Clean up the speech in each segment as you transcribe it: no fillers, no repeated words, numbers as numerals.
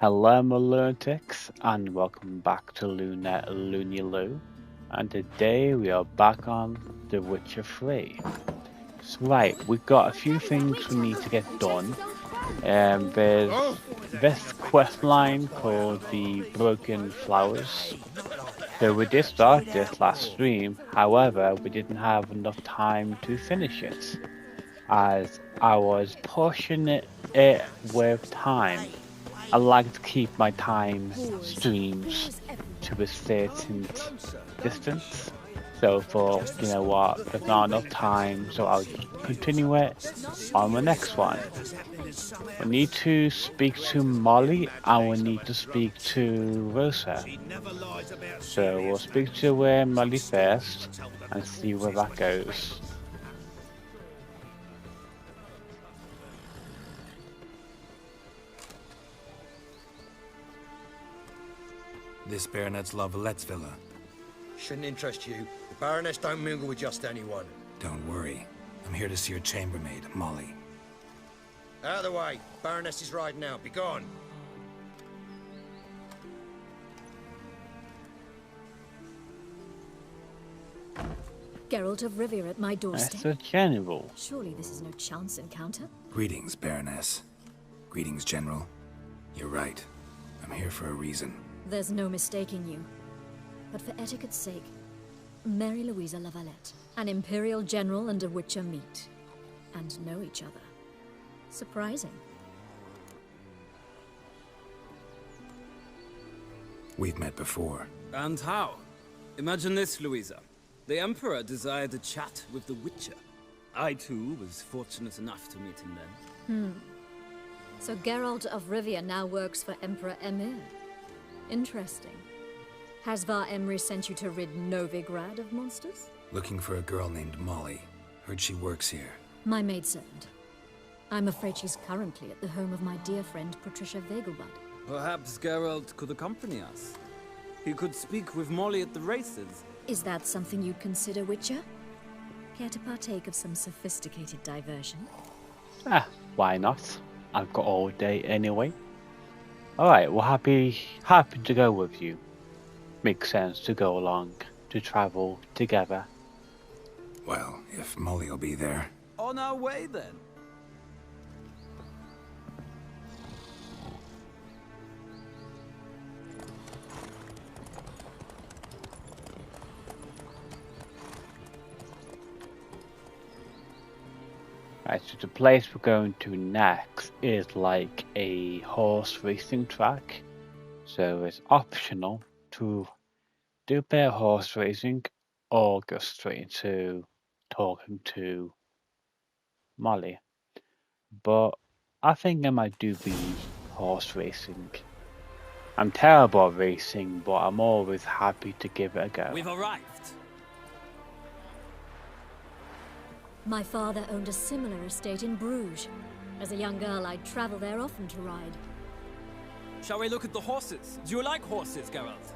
Hello, my lunatics, and welcome back to Looney Loo. And today we are back on The Witcher 3. So, right, we've got a few things we need to get done. There's this quest line called the Broken Flowers. So we did start this last stream, however, we didn't have enough time to finish it, as I was pushing it with time. I like to keep my time streams to a certain distance. So for, you know what, there's not enough time, so I'll continue it on the next one. We need to speak to Molly and we need to speak to Rosa. So we'll speak to Molly first and see where that goes. This Baronet's Lavallette's villa. Shouldn't interest you. The Baroness don't mingle with just anyone. Don't worry. I'm here to see your chambermaid, Molly. Out of the way. Baroness is riding out. Be gone. Geralt of Rivia at my doorstep. That's a general. Surely this is no chance encounter. Greetings, Baroness. Greetings, General. You're right. I'm here for a reason. There's no mistaking you. But for etiquette's sake, Mary Louisa Lavalette, an Imperial General and a Witcher meet. And know each other. Surprising. We've met before. And how? Imagine this, Louisa. The Emperor desired a chat with the Witcher. I, too, was fortunate enough to meet him then. So Geralt of Rivia now works for Emperor Emir. Interesting. Has Var Emry sent you to rid Novigrad of monsters? Looking for a girl named Molly. Heard she works here. My maidservant. I'm afraid she's currently at the home of my dear friend Patricia Vegelbud. Perhaps Geralt could accompany us. He could speak with Molly at the races. Is that something you'd consider, Witcher? Care to partake of some sophisticated diversion? Ah, why not? I've got all day anyway. Alright, we're happy to go with you. Makes sense to go along, to travel together. Well, if Molly'll be there. On our way, then. Right, so the place we're going to next is like a horse racing track. So it's optional to do a bit of horse racing or go straight into talking to Molly. But I think I might do the horse racing. I'm terrible at racing, but I'm always happy to give it a go. We've arrived. My father owned a similar estate in Bruges. As a young girl, I'd travel there often to ride. Shall we look at the horses? Do you like horses, Geralt?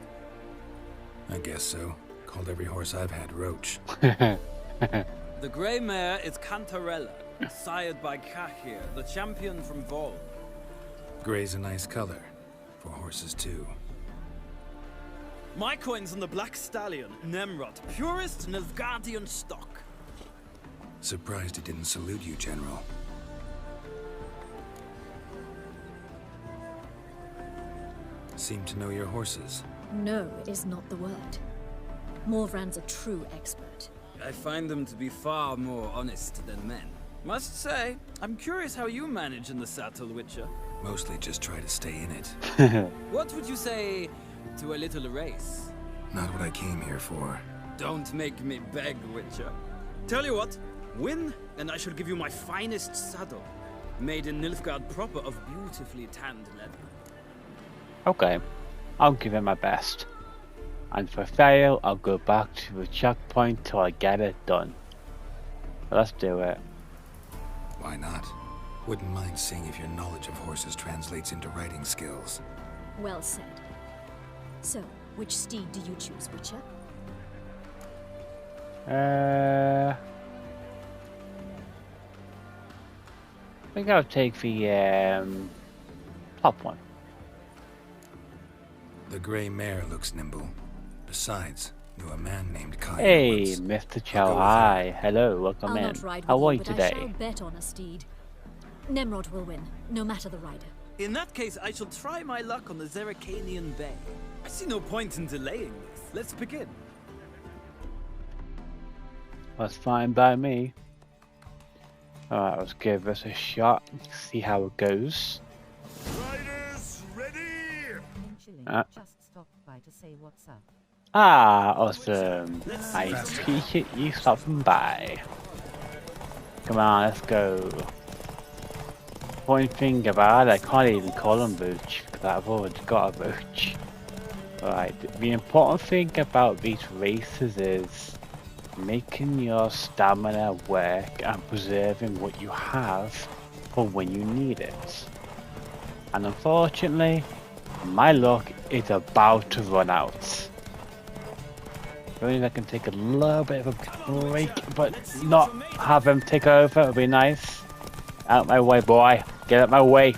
I guess so. Called every horse I've had Roach. The grey mare is Cantarella, sired by Cahir, the champion from Vol. Gray's a nice color. For horses, too. My coin's on the black stallion, Nemrod, purest Nilfgaardian stock. Surprised he didn't salute you, General. Seem to know your horses. No is not the word. Morvran's a true expert. I find them to be far more honest than men. Must say, I'm curious how you manage in the saddle, Witcher. Mostly just try to stay in it. What would you say to a little race? Not what I came here for. Don't make me beg, Witcher. Tell you what, win, and I shall give you my finest saddle. Made in Nilfgaard proper of beautifully tanned leather. Okay, I'll give it my best. And if I fail, I'll go back to the checkpoint till I get it done. Let's do it. Why not? Wouldn't mind seeing if your knowledge of horses translates into riding skills. Well said. So, which steed do you choose, Witcher? I think I'll take the top one. The gray mare looks nimble. Besides, knew a man named Kai. Hey, once. Mr. I'll Chow, go with hi. Hello, welcome I'll in. not ride with How are you but I shall today? bet on a steed. Nemrod will win, no matter the rider. In that case, I shall try my luck on the Zeracanian Bay. I see no point in delaying this. Let's begin. That's fine by me. Alright, let's give this a shot. See how it goes. Riders, ready! Just stopped by to say what's up. Awesome. I appreciate you stopping by. Come on, let's go. Point thing about it, I can't even call him Booch, because I've already got a Booch. Alright, the important thing about these races is making your stamina work and preserving what you have for when you need it. And unfortunately, my luck is about to run out. Maybe I can take a little bit of a break, but not have him take over, it'll be nice. Out my way, boy. Get out my way.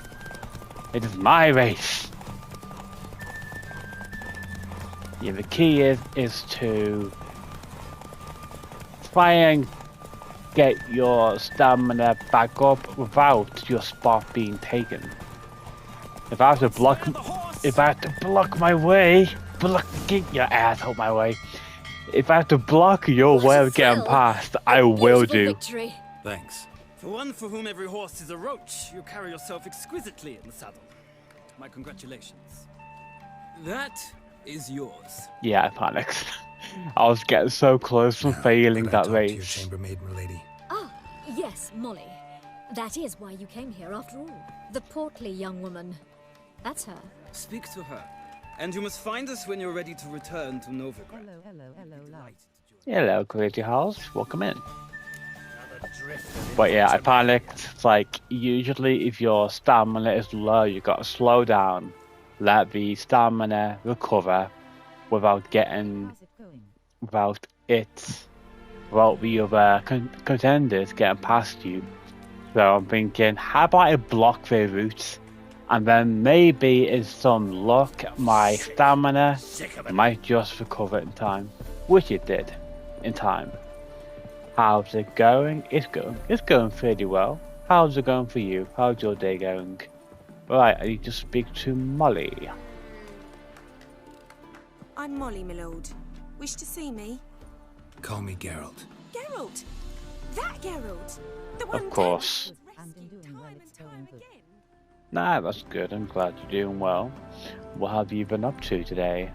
It is my race. Yeah, the key is to try and get your stamina back up without your spot being taken. If I have to block my way, get your ass out my way. If I have to block your way of getting past, I will do. Victory. Thanks. For one for whom every horse is a roach, you carry yourself exquisitely in the saddle. My congratulations. That is yours. Yeah, I panicked. I was getting so close from Now, failing could I that talk to your race. chambermaid, milady? Ah, yes, Molly. That is why you came here after all. The portly young woman. That's her. Speak to her. And you must find us when you're ready to return to Novigrad. Hello, love. Hello, Crazy House. Welcome in. But yeah, I panicked. It's like, usually if your stamina is low, you gotta slow down, let the stamina recover without getting, How's it going? without the other contenders getting past you. So I'm thinking, how about I block their route, and then maybe in some luck, my stamina might just recover in time, which it did, in time. How's it going? It's going fairly well. How's it going for you? How's your day going? Right, I need to speak to Molly. I'm Molly, my lord. Wish to see me? Call me Geralt. Geralt! That Geralt! The one Of course. And in doing well, it's going good. Nah, that's good. I'm glad you're doing well. What have you been up to today?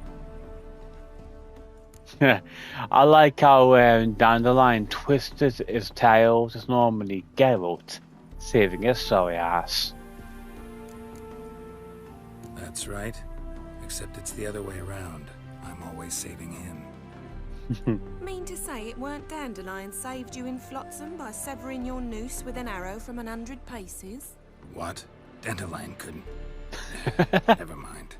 I like how Dandelion twisted his tail. It's normally Geralt saving his sorry ass. That's right. Except it's the other way around. I'm always saving him. Mean to say it weren't Dandelion saved you in Flotsam by severing your noose with an arrow from 100 paces? What? Dandelion couldn't. Never mind.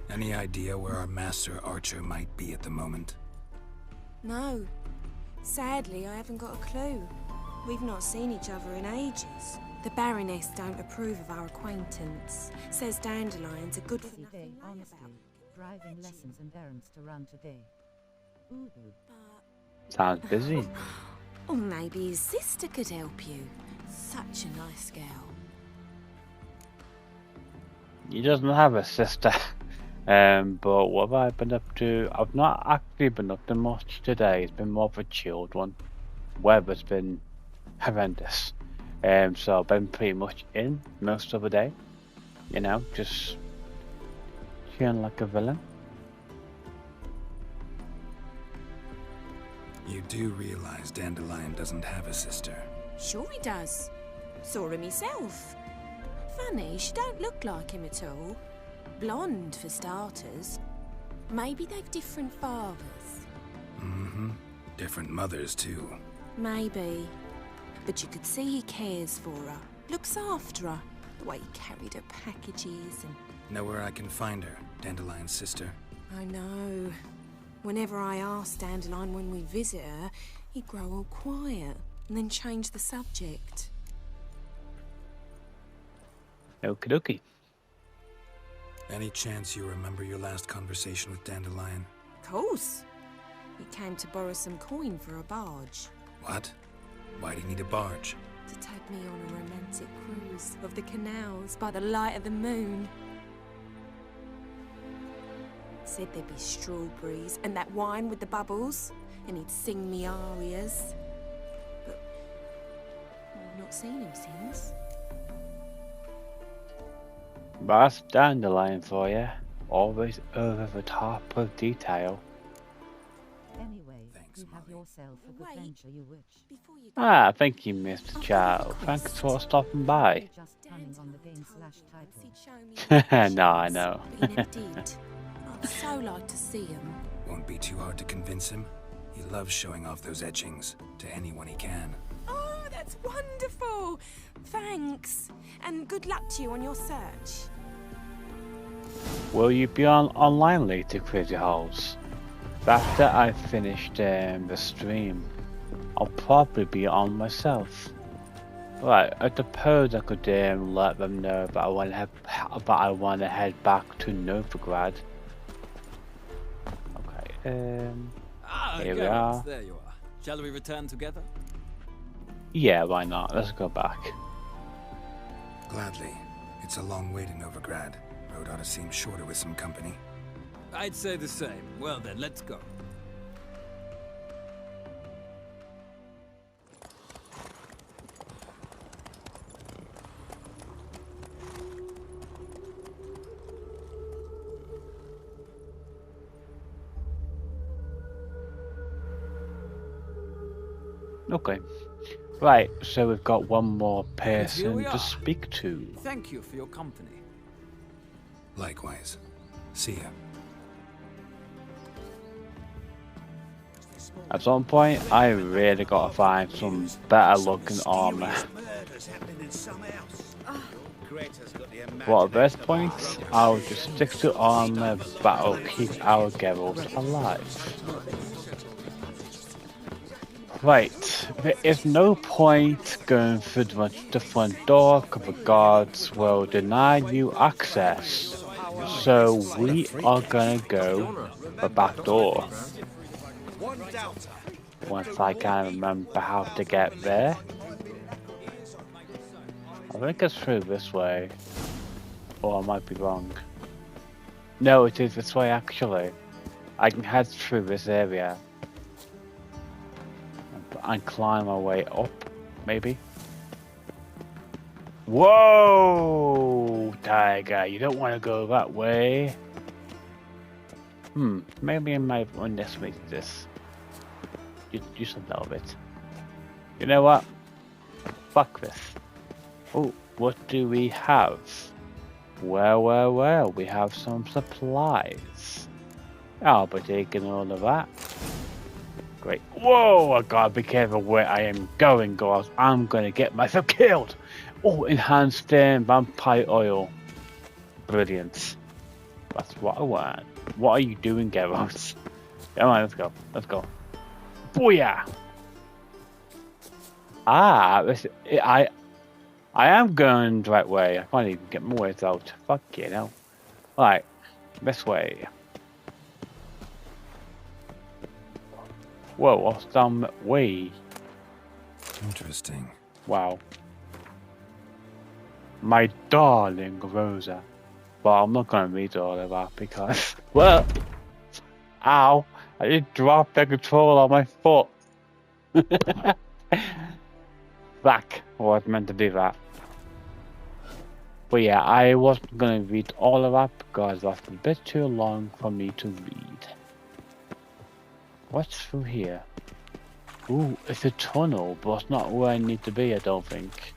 Any idea where our master archer might be at the moment? No. Sadly, I haven't got a clue. We've not seen each other in ages. The Baroness don't approve of our acquaintance. Says Dandelion's a good for Busy day, nothing honestly. layabout. Driving lessons and errands to run today. Ooh. Sounds busy. Or maybe his sister could help you. Such a nice girl. He doesn't have a sister. But what have I been up to? I've not actually been up to much today. It's been more of a chilled one. Weather's been horrendous. So I've been pretty much in most of the day. You know, just chilling like a villain. You do realize Dandelion doesn't have a sister. Sure he does. Saw him himself. Funny, she don't look like him at all. Blonde, for starters. Maybe they've different fathers. Mm-hmm. Different mothers, too. Maybe. But you could see he cares for her. Looks after her. The way he carried her packages and... Know where I can find her, Dandelion's sister? I know. Whenever I asked Dandelion when we visit her, he'd grow all quiet and then change the subject. Okie dokie. Any chance you remember your last conversation with Dandelion? Of course. He came to borrow some coin for a barge. What? Why do you need a barge? To take me on a romantic cruise of the canals by the light of the moon. Said there'd be strawberries and that wine with the bubbles, and he'd sing me arias. But I've not seen him since. That's Dandelion for you. Always over the top of detail. Anyway, Thanks, you have Molly. yourself a good Wait. venture, you witch. Before you go, Ah, thank you, Mr. I'll Chow. give you a Thanks quest. for stopping by. You're just turning on the game's slash title. No, I know. But he never did. I'd so like to see him. Won't be too hard to convince him. He loves showing off those etchings to anyone he can. Oh, that's wonderful! Thanks. And good luck to you on your search. Will you be on online later, Crazy Holes? After I finished the stream, I'll probably be on myself. Right, I suppose I could let them know that I want to head back to Novigrad. Okay, here we are. There you are. Shall we return together? Yeah, why not? Let's go back. Gladly. It's a long way to Novigrad. Road ought to seem shorter with some company. I'd say the same. Well then, let's go. Okay. Right, so we've got one more And here we person to are. speak to. Thank you for your company. Likewise. See ya. At some point, I really gotta find some better looking armor. But at this point, I'll just stick to armor that'll keep our girls alive. Right, there is no point going through the front door because the guards will deny you access. So we are gonna go the back door. Once I can remember how to get there. I think it's through this way. Or I might be wrong. No, it is this way actually. I can head through this area. And climb my way up, maybe. Whoa, Tiger, you don't want to go that way. Maybe I might have underestimated this. Just a little bit. You know what? Fuck this. Oh, what do we have? Well, we have some supplies. I'll be taking all of that. Great. Whoa, I gotta be careful where I am going, guys. I'm gonna get myself killed. Oh, enhanced vampire oil. Brilliant. That's what I want. What are you doing, Geralt? Come on, let's go. Let's go. Booyah! Ah, I am going the right way. I can't even get my words out. Fuck you know. Right, this way. Whoa, what's down that way? Interesting. Wow. My darling Rosa. But I'm not gonna read all of that because... Well! Ow! I just dropped the control on my foot. Back. I was meant to do that. But yeah, I wasn't gonna read all of that because that's a bit too long for me to read. What's through here? Ooh, it's a tunnel, but it's not where I need to be, I don't think.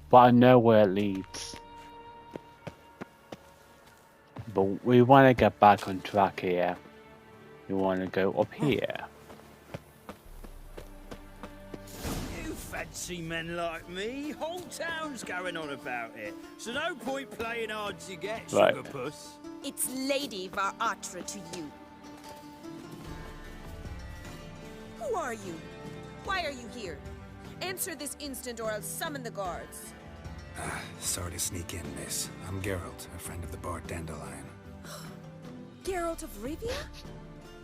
But I know where it leads. But we want to get back on track here. We want to go up here. You fancy men like me? Whole town's going on about it. So no point playing hard to get, Right. sugar puss. It's Lady Varatra to you. Who are you? Why are you here? Answer this instant or I'll summon the guards. Sorry to sneak in, miss. I'm Geralt, a friend of the bard Dandelion. Geralt of Rivia?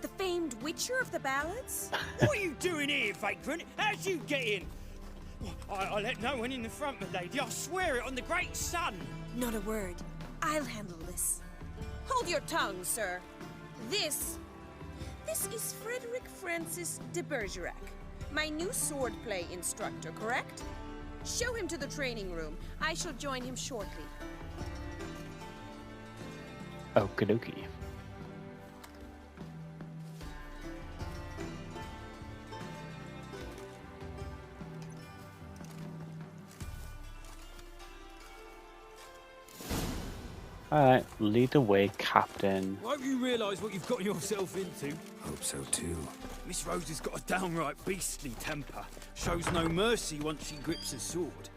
The famed witcher of the ballads? What are you doing here, vagrant? How'd you get in? I let no one in the front, my lady. I swear it on the great sun. Not a word. I'll handle this. Hold your tongue, sir. This is Frederick Francis de Bergerac, my new swordplay instructor, correct? Show him to the training room. I shall join him shortly. Okie dokie. Alright, lead the way, Captain. Won't you realise what you've got yourself into? Hope so too. Miss Rose has got a downright beastly temper. Shows no mercy once she grips a sword.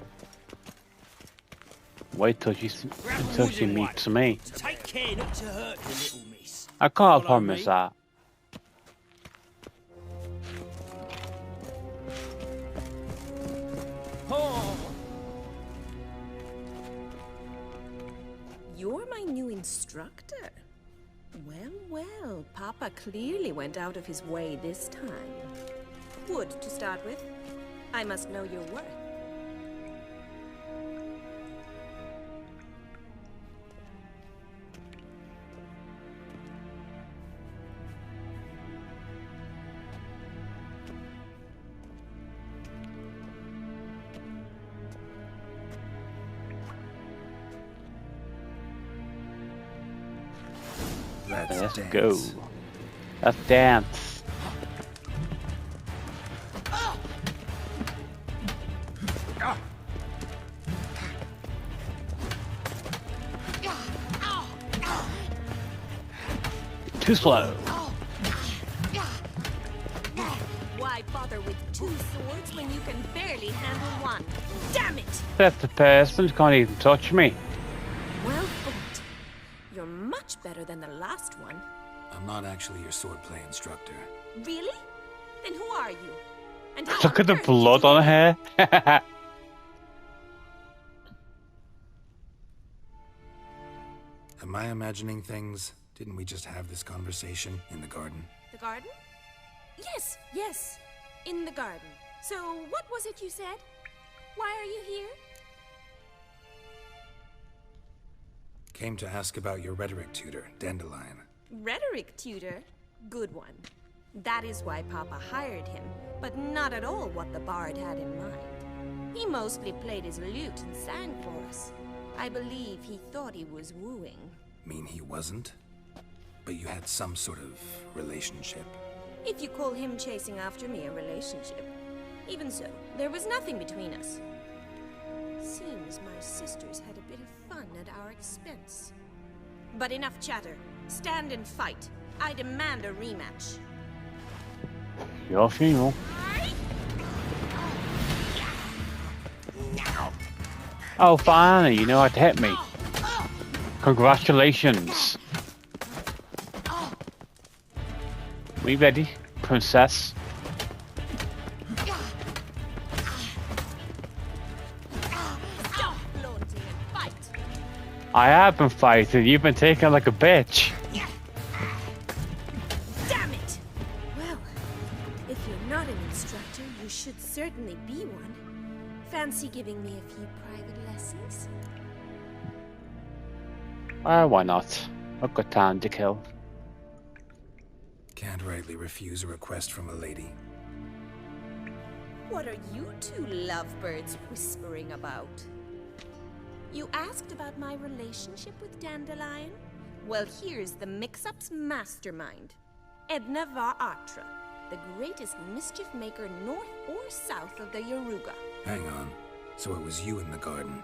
Wait till she meets me. Take care not to hurt the little miss. I can't Follow promise me. that. Oh. You're my new instructor? Well, well, Papa clearly went out of his way this time. Wood, to start with. I must know your worth. Let's dance. go. Let's dance. Too slow. Why bother with two swords when you can barely handle one? Damn it! That the person can't even touch me. Well fought. You're much better than the last one. I'm not actually your swordplay instructor. Really? Then who are you? And how Look on at the earth did blood you on get her hair. Am I imagining things? Didn't we just have this conversation in the garden? The garden? Yes, yes. In the garden. So, what was it you said? Why are you here? Came to ask about your rhetoric tutor, Dandelion. Rhetoric tutor? Good one. That is why Papa hired him, but not at all what the bard had in mind. He mostly played his lute and sang for us. I believe he thought he was wooing. Mean he wasn't? But you had some sort of relationship. If you call him chasing after me a relationship. Even so, there was nothing between us. Seems my sisters had a bit of fun at our expense. But enough chatter. Stand and fight. I demand a rematch. Your funeral. Oh, finally, you know how to hit me. Congratulations. We ready, princess? Stop flaunting and fight. I have been fighting. You've been taken like a bitch. Damn it! Well, if you're not an instructor, you should certainly be one. Fancy giving me a few private lessons? Why not? I've got time to kill. Can't rightly refuse a request from a lady. What are you two lovebirds whispering about? You asked about my relationship with Dandelion? Well, here's the mix-up's mastermind. Edna var Atra, the greatest mischief maker north or south of the Yaruga. Hang on. So it was you in the garden.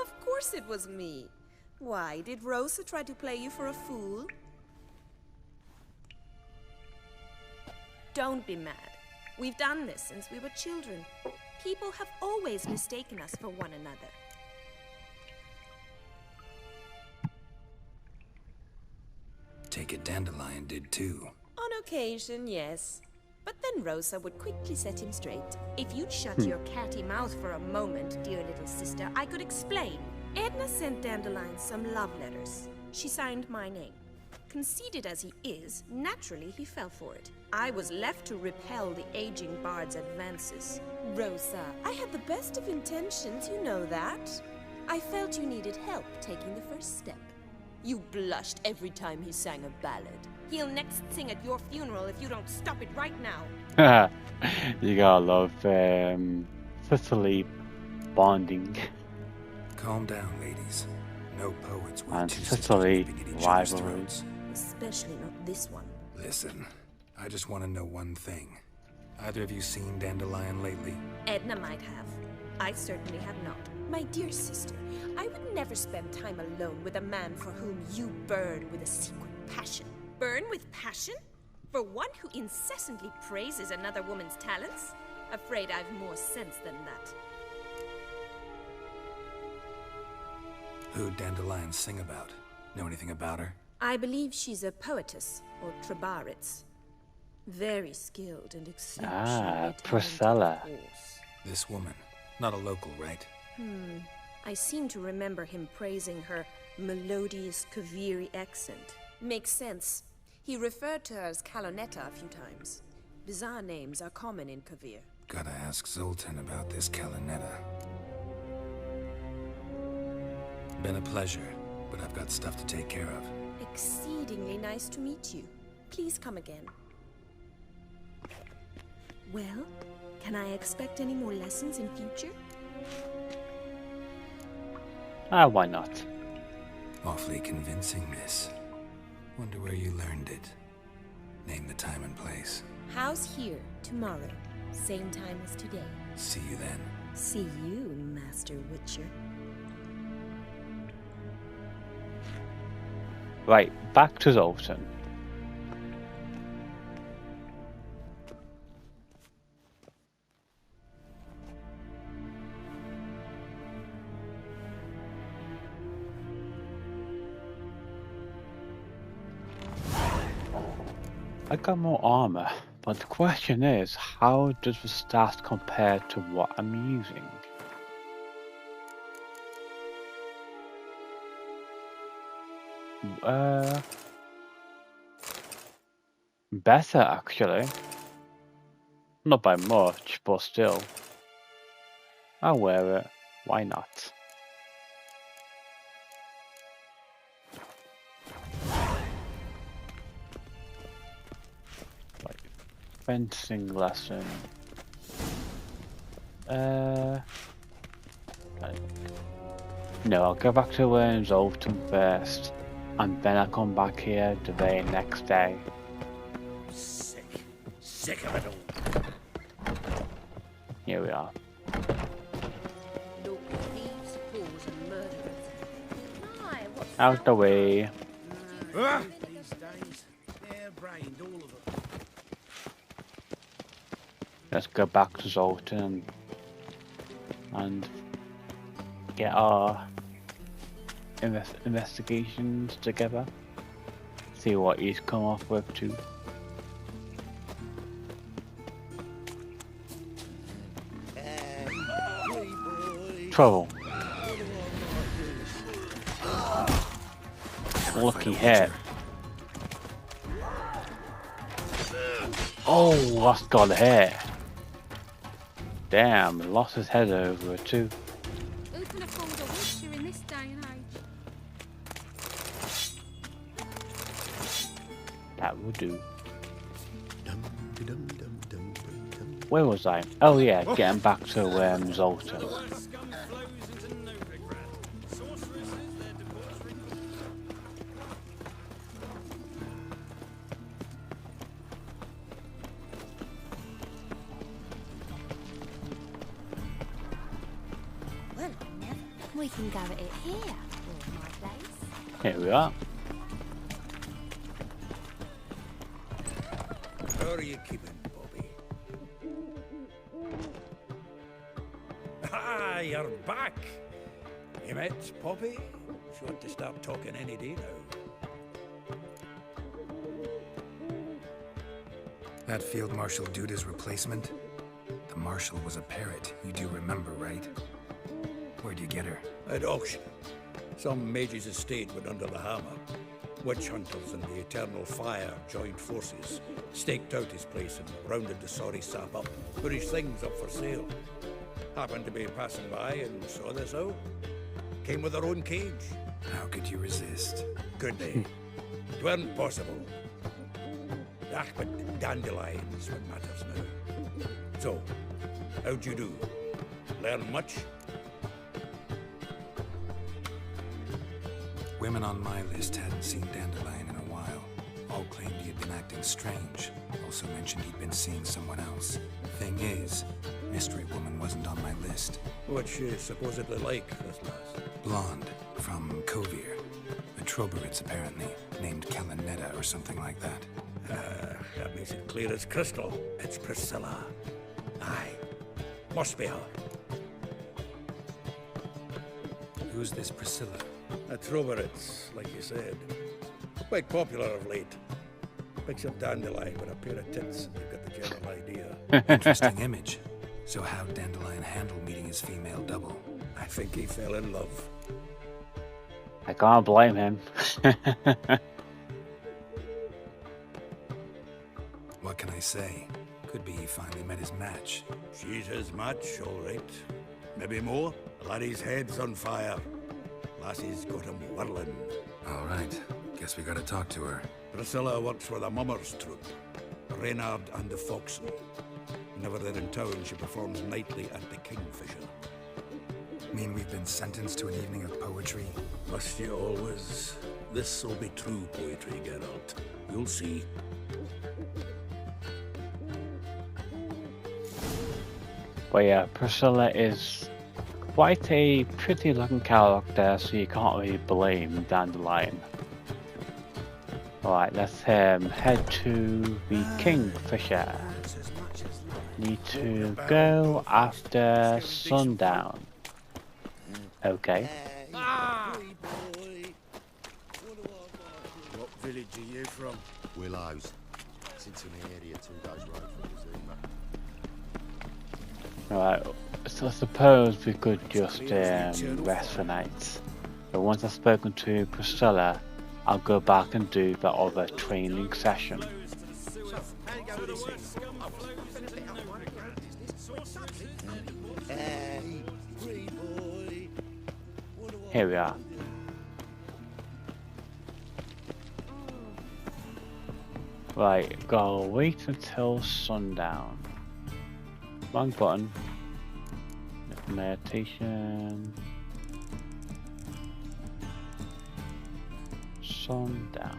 Of course it was me. Why, did Rosa try to play you for a fool? Don't be mad. We've done this since we were children. People have always mistaken us for one another. Take it Dandelion did too. On occasion, yes. But then Rosa would quickly set him straight. If you'd shut your catty mouth for a moment, dear little sister, I could explain. Edna sent Dandelion some love letters. She signed my name. Conceited as he is, naturally he fell for it. I was left to repel the aging bard's advances. Rosa, I had the best of intentions, you know that. I felt you needed help taking the first step. You blushed every time he sang a ballad. He'll next sing at your funeral if you don't stop it right now. You gotta love Sicily bonding. Calm down, ladies. No poets were And too sisters Sicily nipping at each other's rivalry. throats. Especially not this one. Listen, I just want to know one thing. Either of you seen Dandelion lately? Edna might have. I certainly have not. My dear sister, I would never spend time alone with a man for whom you burn with a secret passion. Burn with passion? For one who incessantly praises another woman's talents? Afraid I've more sense than that. Who'd Dandelion sing about? Know anything about her? I believe she's a poetess, or trabaritz. Very skilled and exceptionally Priscilla. talented, of course. This woman. Not a local, right? I seem to remember him praising her melodious Kaviri accent. Makes sense. He referred to her as Calonetta a few times. Bizarre names are common in Kavir. Gotta ask Zoltan about this Kalinetta. Been a pleasure, but I've got stuff to take care of. Exceedingly nice to meet you. Please come again. Well, can I expect any more lessons in future? Why not? Awfully convincing, miss. Wonder where you learned it. Name the time and place. House here, tomorrow. Same time as today. See you then. See you, Master Witcher. Right, back to Zoltan. I got more armor, but the question is, how does the stats compare to what I'm using? Better actually. Not by much, but still. I'll wear it. Why not? Like fencing lesson. No, I'll go back to Zoltan first, and then I'll come back here the very next day. Sick of it all. Here we are. Look, thieves, fools, and murderers. My, what's Out the way. These days, hair-brained, all of them. Let's go back to Zoltan and get our investigations together. See what he's come up with too. Trouble. Lucky hit. Oh, that's got a hit. Damn, lost his head over it too. Who can afford a witcher in this day and age? That will do. Where was I? Oh yeah, getting back to Zoltan. Well, never. We can go at it here, or my place. Here we are. How are you keeping, Bobby? Ah, you're back. You met Poppy? She ought to start talking any day now. That Field Marshal Duda's replacement? The Marshal was a parrot, you do remember, right? Where'd you get her? At auction. Some mage's estate went under the hammer. Witch hunters and the Eternal Fire joined forces, staked out his place and rounded the sorry sap up, put his things up for sale. Happened to be passing by and saw this out. Came with their own cage. How could you resist? Could they? It weren't possible. Ah, but dandelions what matters now. So, how'd you do? Learn much? Women on my list hadn't seen Dandelion in a while. All claimed he had been acting strange. Also mentioned he'd been seeing someone else. Thing is, Mystery Woman wasn't on my list. What's she supposedly like, this lass? Blonde, from Kovir. A Troberitz, apparently, named Kalanetta or something like that. That makes it clear as crystal. It's Priscilla. Aye. Must be her. Who's this Priscilla? A Troberitz, like you said. Quite popular of late. Picks up Dandelion with a pair of tits. You've got the general idea. Interesting image. So how'd Dandelion handle meeting his female double? I think he fell in love. I can't blame him. What can I say? Could be he finally met his match. She's his match, all right. Maybe more. Laddie's head's on fire. Lassie's got him whirling. All right. Guess we gotta talk to her. Priscilla works for the Mummers troupe. Reynard and the Foxen. Whenever they're in town, she performs nightly at the Kingfisher. Mean we've been sentenced to an evening of poetry? Must you always? This'll be true poetry, Geralt. You'll see. But yeah, Priscilla is quite a pretty looking character, so you can't really blame Dandelion. Alright, let's head to the Kingfisher. Need to go after sundown. Okay. What village are you from? Willows. It's into the area 2 days road from Zuma. Alright, so I suppose we could just rest for night. But once I've spoken to Priscilla, I'll go back and do the other training session. Here we are. Right, gotta wait until sundown. Wrong button. Meditation. Sundown.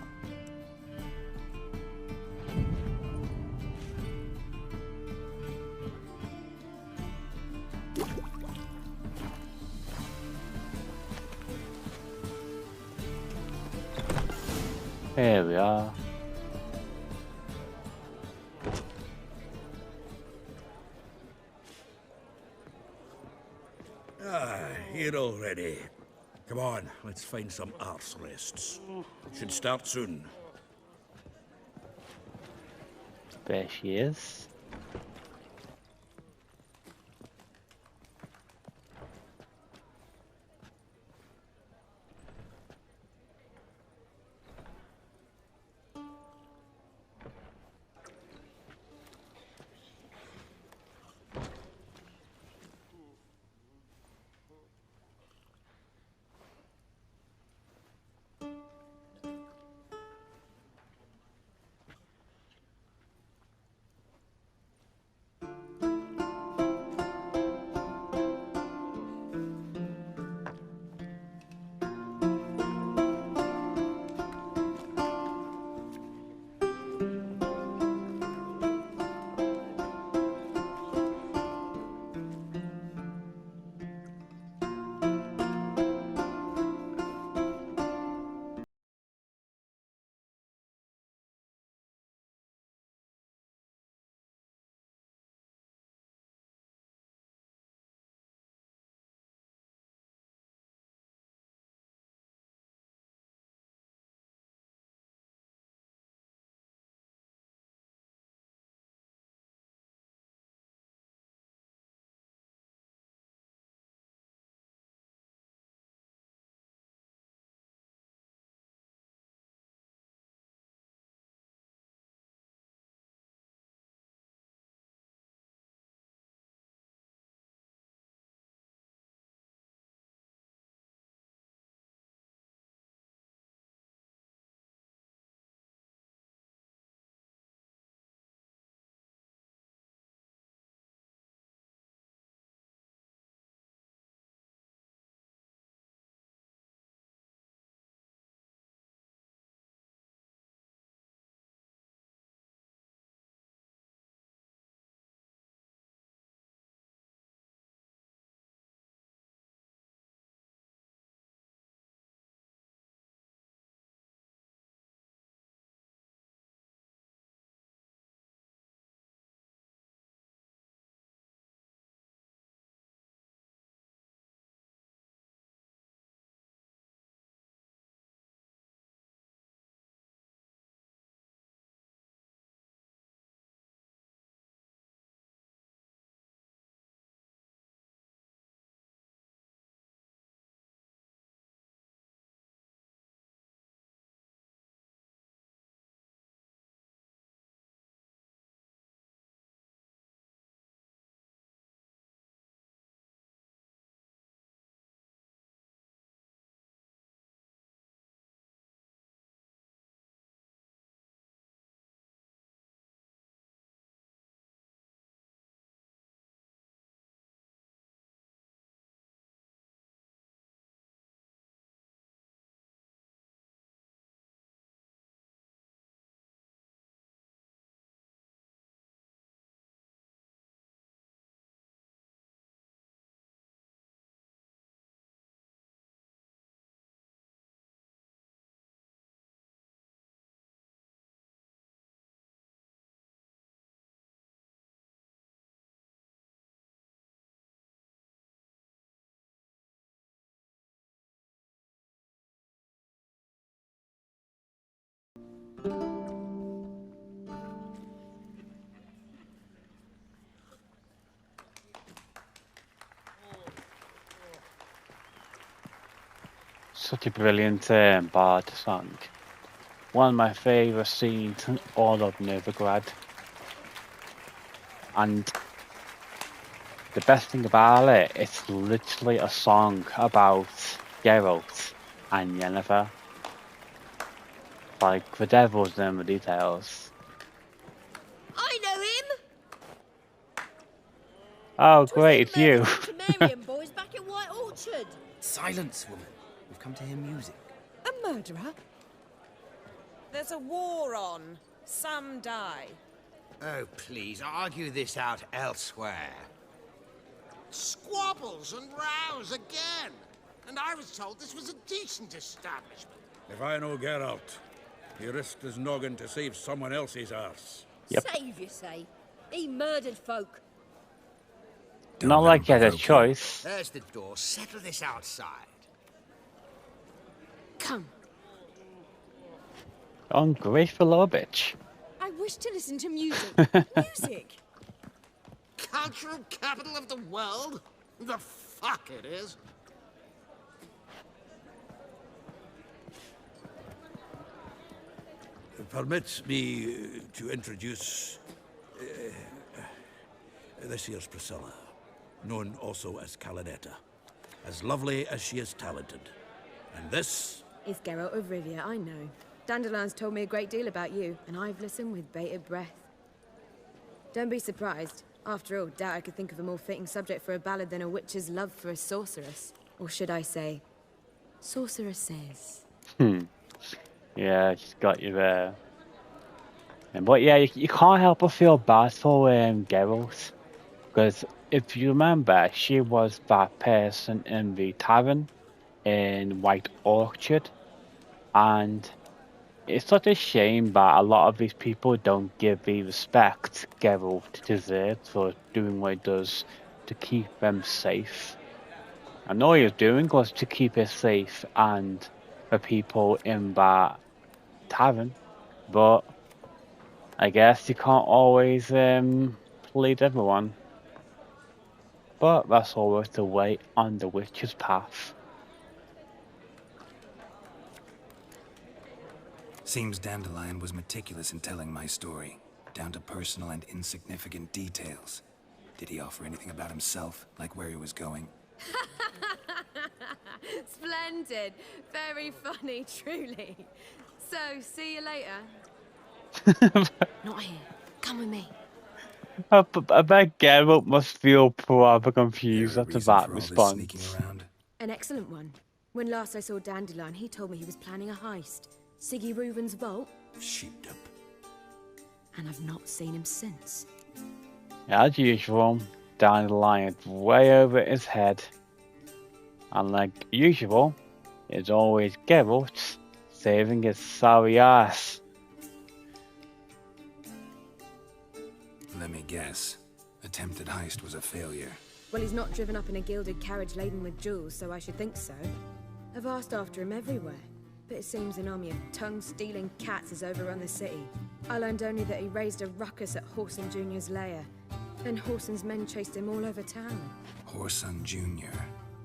Here we are. Here already. Come on, let's find some arse rests. Should start soon. There she is. such a brilliant bard song. One of my favourite scenes in all of Novigrad. And the best thing about it, it's literally a song about Geralt and Yennefer. Like, the devil's in the details. I know him! Oh, great, it's you. Marion boys back at White Orchard. Silence, woman. We've come to hear music. A murderer? There's a war on. Some die. Oh, please, argue this out elsewhere. Squabbles and rows again. And I was told this was a decent establishment. If I know Geralt, he risked his noggin to save someone else's arse. Yep. Save, you say? He murdered folk. Not like he had a choice. There's the door. Settle this outside. Come. Ungrateful little bitch. I wish to listen to music. Music? Cultural capital of the world? The fuck it is. Permit me to introduce this here's Priscilla, known also as Calinetta, as lovely as she is talented. And this is Geralt of Rivia, I know. Dandelion's told me a great deal about you, and I've listened with bated breath. Don't be surprised. After all, doubt I could think of a more fitting subject for a ballad than a witch's love for a sorceress. Or should I say, sorceresses. Yeah, she's got you there. But yeah, you can't help but feel bad for Geralt. Because if you remember, she was that person in the tavern in White Orchard. And it's such a shame that a lot of these people don't give the respect Geralt deserves for doing what he does to keep them safe. And all he was doing was to keep it safe and the people in that tavern. But I guess you can't always please everyone. But that's always the way on the witch's path. Seems Dandelion was meticulous in telling my story, down to personal and insignificant details. Did he offer anything about himself, like where he was going? Splendid. Very funny, truly. So, see you later. Not here. Come with me. I bet Geralt must feel proper confused after that response. An excellent one. When last I saw Dandelion, he told me he was planning a heist. Siggy Reuven's vault. Sheepdip. And I've not seen him since. As usual, Dandelion's way over his head. And like usual, it's always Geralt saving his sorry ass. Let me guess. Attempted heist was a failure. Well, he's not driven up in a gilded carriage laden with jewels, so I should think so. I've asked after him everywhere, but it seems an army of tongue-stealing cats has overrun the city. I learned only that he raised a ruckus at Whoreson Jr.'s lair, and Whoreson's men chased him all over town. Whoreson Jr.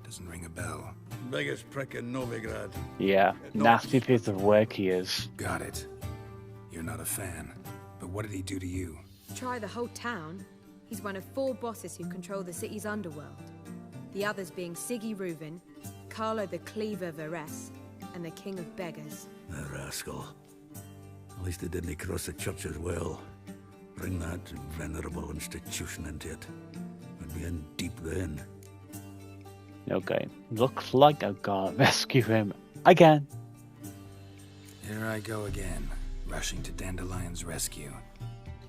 Doesn't ring a bell. Biggest prick in Novigrad. Yeah, nasty piece of work he is. Got it. You're not a fan, but what did he do to you? Try the whole town. He's one of 4 bosses who control the city's underworld. The others being Siggy Reuven, Carlo the Cleaver Varese, and the King of Beggars. The rascal. At least they didn't cross the church as well. Bring that venerable institution into it. We'd be in deep then. Okay, looks like I've gotta rescue him again. Here I go again, rushing to Dandelion's rescue.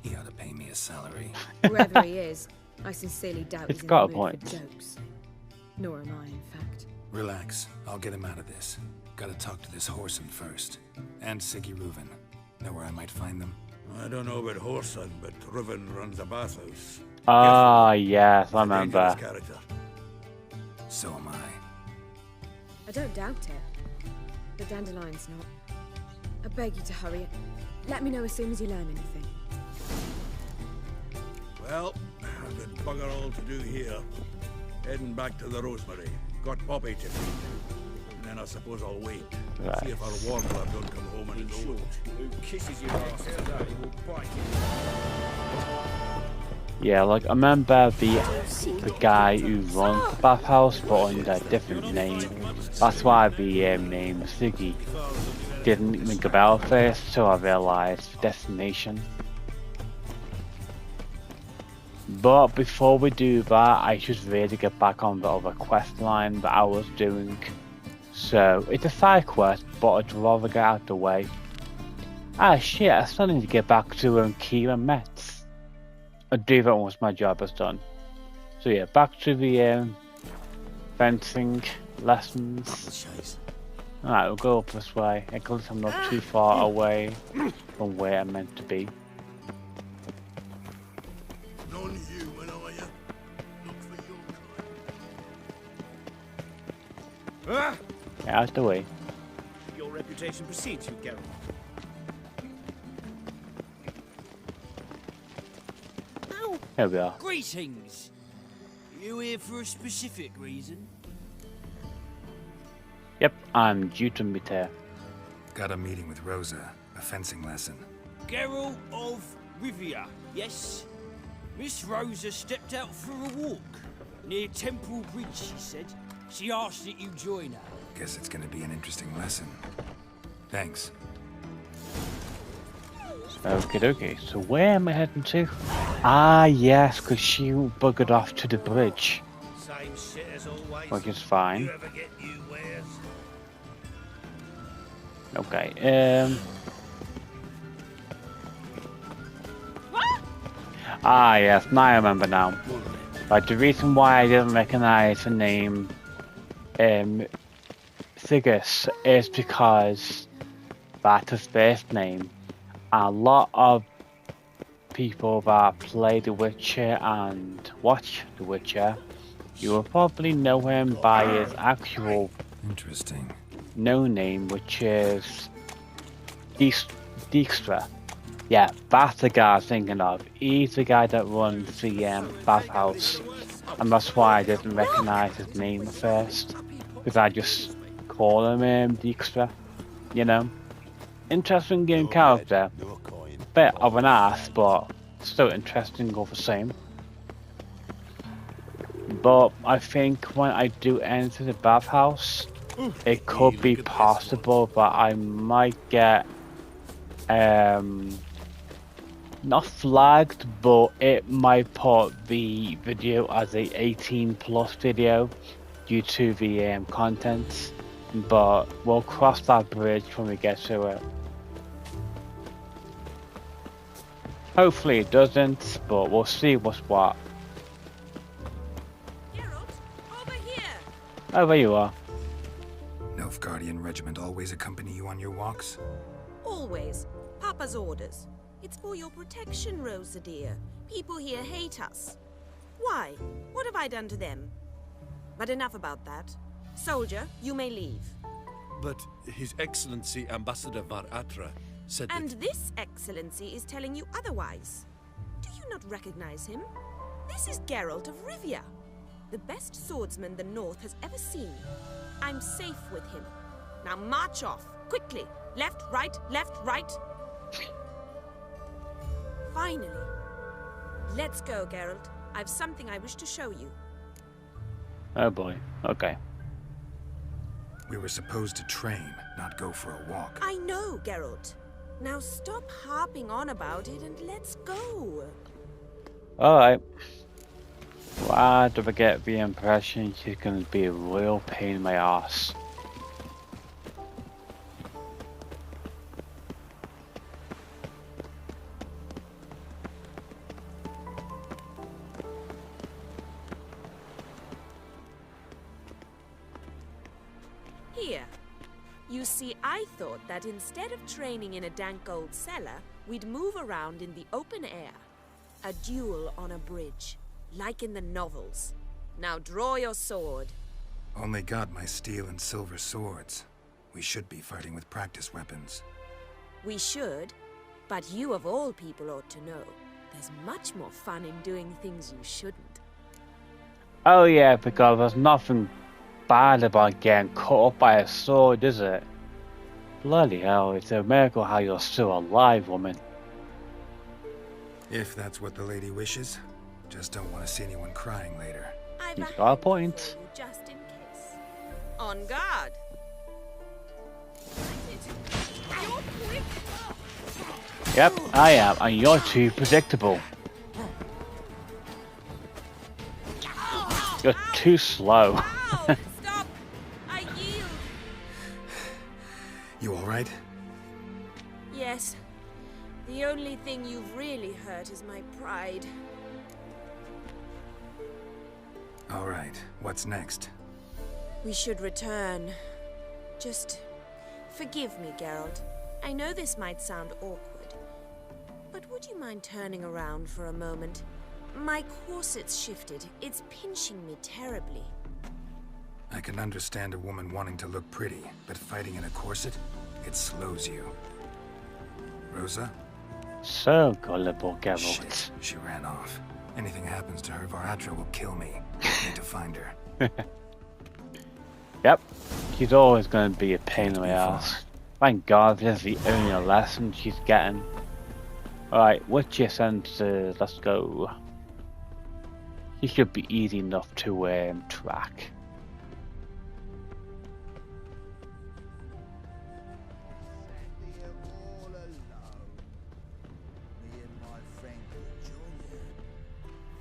He ought to pay me a salary. Whoever he is, I sincerely doubt he's in the mood for jokes. Nor am I, in fact. Relax, I'll get him out of this. Gotta talk to this Whoreson first. And Siggy Reuven. Know where I might find them? I don't know about Whoreson, but Reuven runs a bathhouse. Ah, yes, I remember. So am I. I don't doubt it. But Dandelion's not. I beg you to hurry. Let me know as soon as you learn anything. Well, I've got bugger all to do here. Heading back to the Rosemary. Got Poppy to feed. then I suppose I'll wait. Right. See if our warbler don't come home and it's over. Who kisses your ass today will bite you. Yeah, like I remember the guy who runs the bathhouse, but under a different name. That's why the name Siggy didn't ring a bell first, so I realised the destination. But before we do that, I should really get back on the other quest line that I was doing. So it's a side quest, but I'd rather get out the way. Ah shit, I still need to get back to Kira Metz. I'll do that once my job is done. So yeah, back to the fencing lessons. Alright, we'll go up this way. At least I'm not too far away from where I'm meant to be. Non-human, are you? Look for your Get out the way. Your reputation precedes you, Geralt. Here we are. Greetings. You here for a specific reason? Yep, I'm due to meet her. Got a meeting with Rosa, a fencing lesson. Geralt of Rivia, yes? Miss Rosa stepped out for a walk. Near Temple Bridge, she said. She asked that you join her. Guess it's gonna be an interesting lesson. Thanks. Okay, so where am I heading to? Ah yes, because she buggered off to the bridge. same shit as always. Which is fine. You ever get new wares? Okay, Ah yes, now I remember now. But the reason why I didn't recognize the name Sigus is because that's his first name. A lot of people that play The Witcher and watch The Witcher, you will probably know him by his actual name, which is Dijkstra. Yeah, that's the guy I was thinking of. He's the guy that runs the bathhouse, and that's why I didn't recognize his name at first, because I just call him Dijkstra, you know. Interesting game character. Bit of an ass, but still interesting all the same. But I think when I do enter the bathhouse, it could be possible that I might get not flagged, but it might put the video as a 18+ video due to the content. But we'll cross that bridge when we get to it. Hopefully it doesn't, but we'll see what's what. Geralt, over here! Oh, there you are. Nilfgaardian regiment always accompany you on your walks? Always. Papa's orders. It's for your protection, Rosa dear. People here hate us. Why? What have I done to them? But enough about that. Soldier, you may leave. But His Excellency Ambassador Var Atra said And that... this excellency is telling you otherwise. Do you not recognize him? This is Geralt of Rivia, the best swordsman the North has ever seen. I'm safe with him. Now march off, quickly. Left, right, Finally. Let's go, Geralt. I've something I wish to show you. Oh boy, okay. We were supposed to train, not go for a walk. I know, Geralt. Now stop harping on about it and let's go. Alright. Why do I get the impression she's gonna be a real pain in my ass? Here. You see, I thought that instead of training in a dank old cellar, we'd move around in the open air. A duel on a bridge, like in the novels. Now draw your sword. Only got my steel and silver swords. We should be fighting with practice weapons. We should, but you of all people ought to know. There's much more fun in doing things you shouldn't. Oh yeah, because there's nothing bad about getting caught up by a sword, is it? Bloody hell, it's a miracle how you're still alive, woman. If that's what the lady wishes, just don't want to see anyone crying later. He's got a point. Just in case. On guard. You're quick. Yep, I am, and you're too predictable. You're too slow. Stop! I yield. You alright? Yes. The only thing you've really hurt is my pride. Alright, what's next? We should return. Just forgive me, Geralt. I know this might sound awkward, but would you mind turning around for a moment? My corset's shifted. It's pinching me terribly. I can understand a woman wanting to look pretty, but fighting in a corset, it slows you. Rosa? So gullible, Geralt. Shit, she ran off. Anything happens to her, Varatra will kill me. Need to find her. Yep, she's always going to be a pain in the ass. Thank God this is the only lesson she's getting. Alright, Witcher senses, let's go. He should be easy enough to track.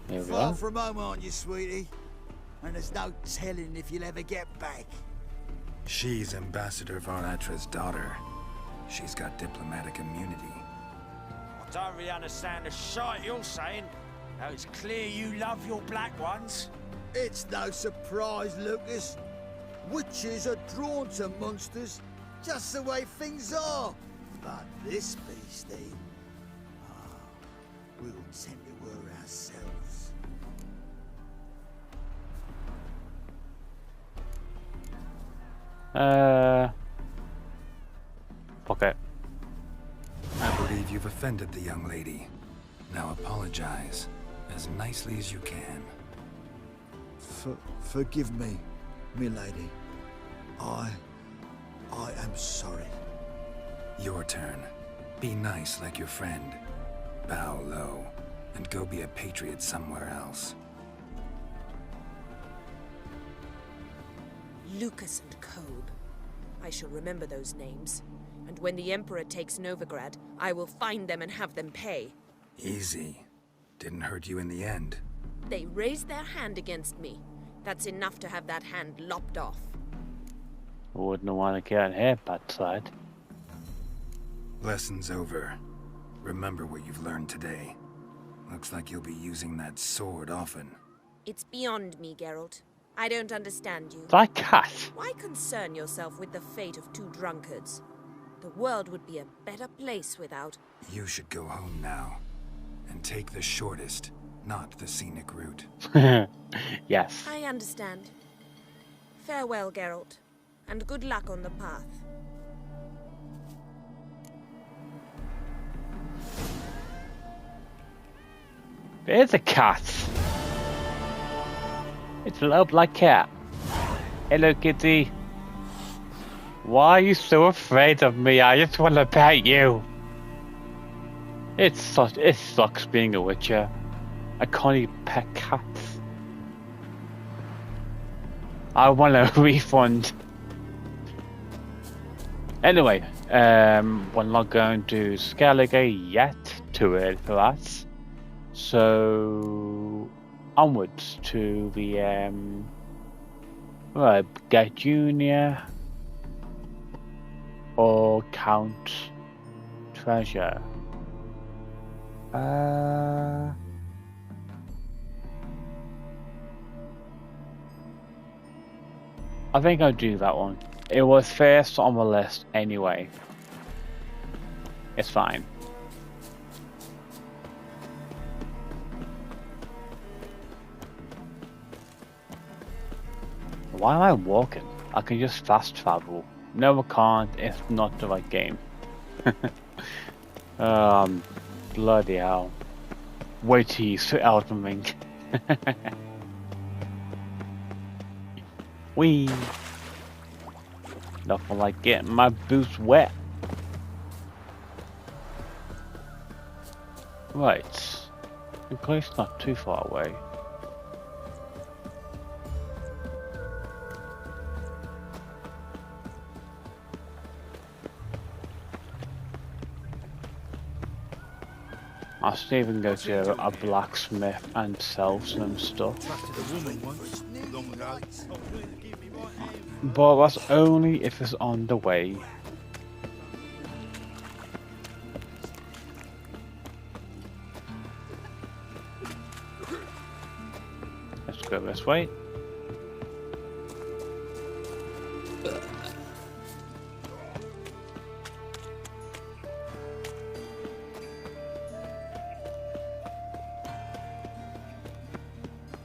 Here we Far are. from home, aren't you, sweetie? And there's no telling if you'll ever get back. She's Ambassador Varatra's daughter. She's got diplomatic immunity. I don't really understand the shite you're saying. Now it's clear you love your black ones. It's no surprise, Lucas. Witches are drawn to monsters, just the way things are. But this beastie, we'll tend to her ourselves. Okay. I believe you've offended the young lady. Now apologize, as nicely as you can. Forgive me, milady. I am sorry. Your turn. Be nice like your friend. Bow low, and go be a patriot somewhere else. Lucas and Kobe. I shall remember those names. And when the Emperor takes Novigrad, I will find them and have them pay. Easy. Didn't hurt you in the end. They raised their hand against me. That's enough to have that hand lopped off. Wouldn't want to get her bad side. Lesson's over. Remember what you've learned today. Looks like you'll be using that sword often. It's beyond me, Geralt. I don't understand you. That cat. Why concern yourself with the fate of two drunkards? The world would be a better place without... You should go home now. And take the shortest, not the scenic route. Yes. I understand. Farewell, Geralt. And good luck on the path. There's a cat. It's a little black cat. Hello, kitty. Why are you so afraid of me? I just want to pet you. It sucks being a witcher. I can't even pet cats. I want a refund. Anyway, we're not going to Skellige yet to it for that. So onwards to the get Junior or Count Treasure. I think I'll do that one. It was first on the list anyway. It's fine. Why am I walking? I can just fast travel. No, I can't. It's not the right game. Bloody hell. Wait till you sit out of me. Whee! Nothing like getting my boots wet. Right. The place not too far away. I'll see if we can go to a blacksmith and sell some stuff. But that's only if it's on the way. Let's go this way.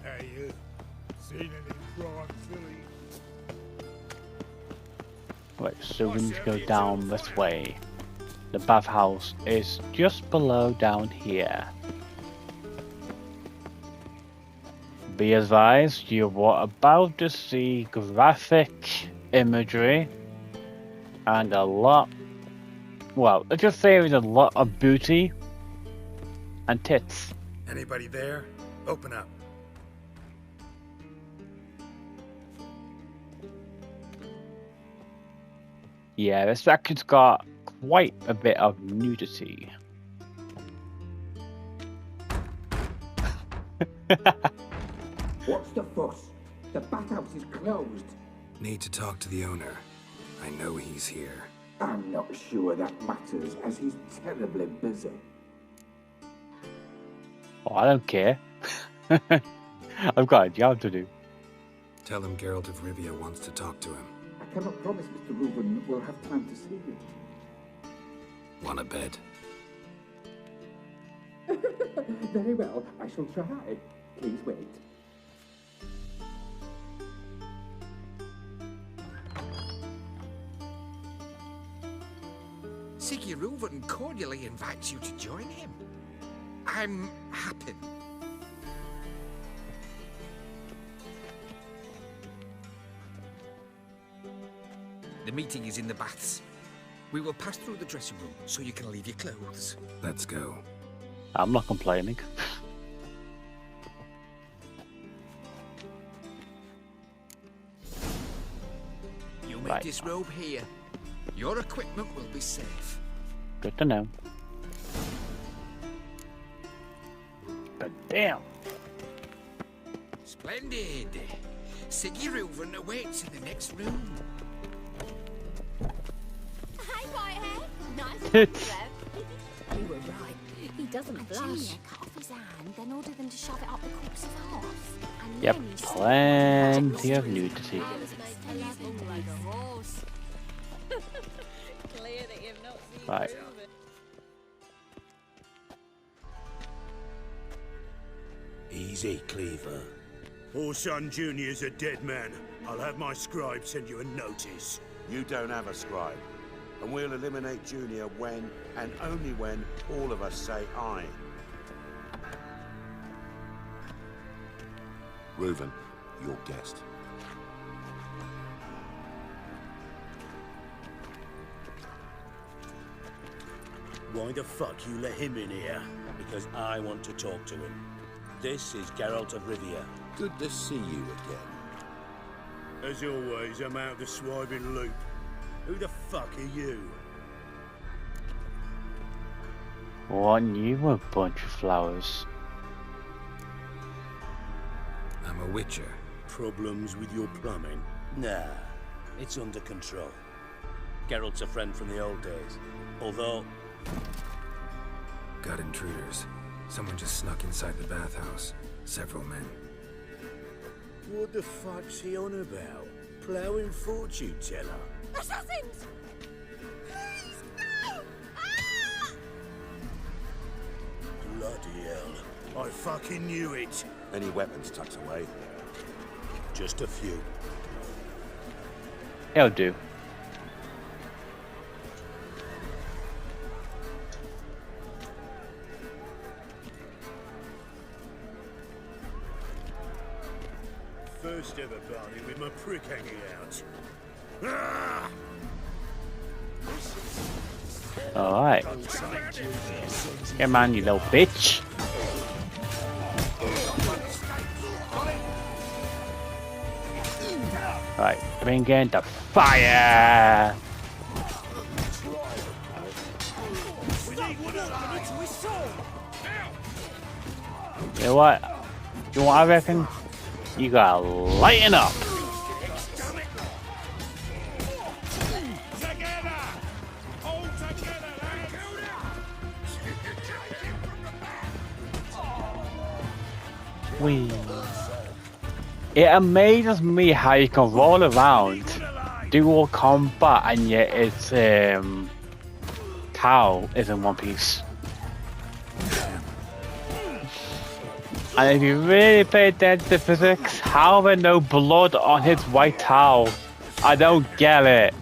Hey, you seen any crime, Philly? Right, so we need to go down this way. The bathhouse is just below down here. Be advised, you are about to see graphic imagery and a lot, well, let's just say there's a lot of booty and tits. Anybody there? Open up. Yeah, this record's got quite a bit of nudity. What's the fuss? The bathhouse is closed. Need to talk to the owner. I know he's here. I'm not sure that matters, as he's terribly busy. Oh, I don't care. I've got a job to do. Tell him Geralt of Rivia wants to talk to him. I cannot promise Mr. Reuben will have time to see you. Want a bed? Very well, I shall try. Please wait. Siggy Reuven cordially invites you to join him. I'm happy. The meeting is in the baths. We will pass through the dressing room so you can leave your clothes. Let's go. I'm not complaining. You may disrobe here. Your equipment will be safe. Good to know. But damn. Splendid. Siggy Reuven awaits in the next room. Hey, Whitehead. Nice Tits. You were right. He doesn't blush. Junior cut off his hand, then ordered them to shove it up the corpse's arse. And Yep, then he plenty of nudity. Clear that you've not seen Right. Easy, Cleaver. Whoreson Jr.'s a dead man. I'll have my scribe send you a notice. You don't have a scribe. And we'll eliminate Junior when, and only when, all of us say aye. Reuven, your guest. Why the fuck you let him in here? Because I want to talk to him. This is Geralt of Rivia. Good to see you again. As always, I'm out of the swiving loop. Who the fuck are you? Wasn't you a bunch of flowers? I'm a witcher. Problems with your plumbing? Nah, it's under control. Geralt's a friend from the old days. Although... Got intruders. Someone just snuck inside the bathhouse. Several men. What the fuck's he on about? Ploughing fortune teller? Assassins! Please, no! Bloody hell. I fucking knew it. Any weapons tucked away? Just a few. It'll do. First First ever party with my prick hanging out. Ah! Alright. Come on, you little bitch. Right, bring in the fire! You know what? You know what I reckon? You gotta lighten up! Wee. It amazes me how you can roll around, do all combat, and yet it's Tao is in one piece. And if you really pay attention to physics, how there no blood on his white towel? I don't get it.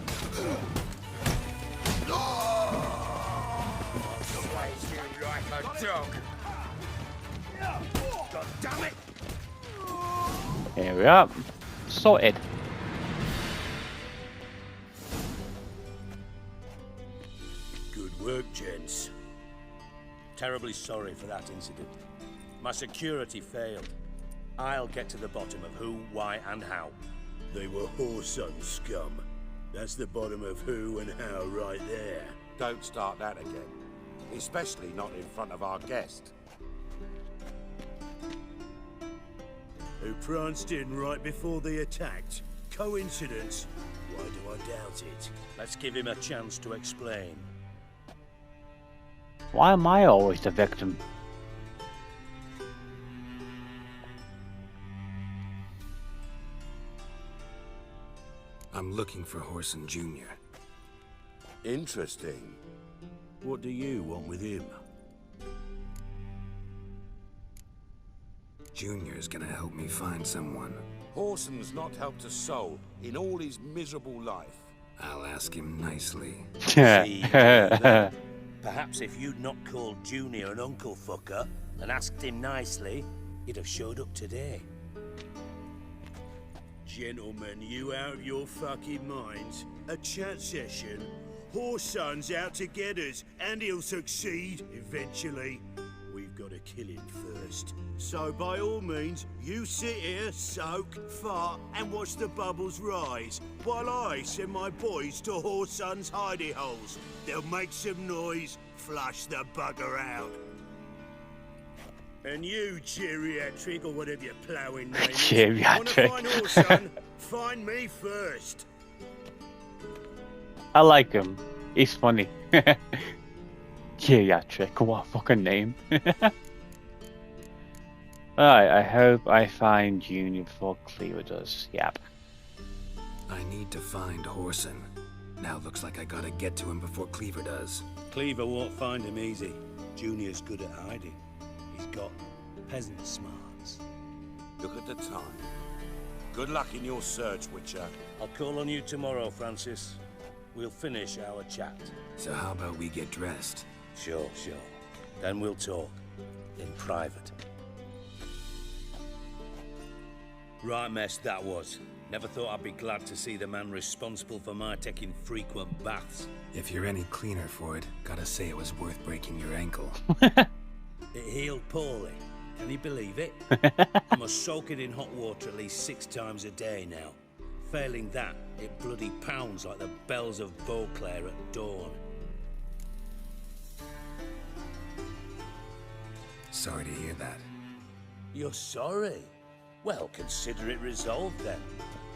Here we are. Sorted. Good work, gents. Terribly sorry for that incident. My security failed. I'll get to the bottom of who, why, and how. They were Whoreson scum. That's the bottom of who and how right there. Don't start that again. Especially not in front of our guest. Who pranced in right before they attacked. Coincidence? Why do I doubt it? Let's give him a chance to explain. Why am I always the victim? I'm looking for Whoreson Jr. Interesting. What do you want with him? Junior's gonna help me find someone. Whoreson's not helped a soul in all his miserable life. I'll ask him nicely. See, perhaps if you'd not called Junior an uncle fucker and asked him nicely, he'd have showed up today. Gentlemen, you out of your fucking minds? A chat session? Whoreson's out to get us, and he'll succeed eventually. We've got to kill him first. So by all means, you sit here, soak, fart, and watch the bubbles rise, while I send my boys to Whoreson's hidey holes. They'll make some noise, flush the bugger out. And you, geriatric, or whatever your ploughing name is, Geriatric. wanna find Whoreson? Find me first. I like him. He's funny. Geriatric, what a fucking name. Alright, I hope I find Junior before Cleaver does. Yep. I need to find Whoreson. Now looks like I gotta get to him before Cleaver does. Cleaver won't find him easy. Junior's good at hiding. He's got peasant smarts. Look at the time. Good luck in your search, Witcher. I'll call on you tomorrow, Francis. We'll finish our chat. So how about we get dressed? Sure. Then we'll talk. In private. Right mess that was. Never thought I'd be glad to see the man responsible for my taking frequent baths. If you're any cleaner for it, gotta say it was worth breaking your ankle. It healed poorly. Can you believe it? I must soak it in hot water at least 6 times a day now. Failing that, it bloody pounds like the bells of Beauclair at dawn. Sorry to hear that. You're sorry? Well, consider it resolved then.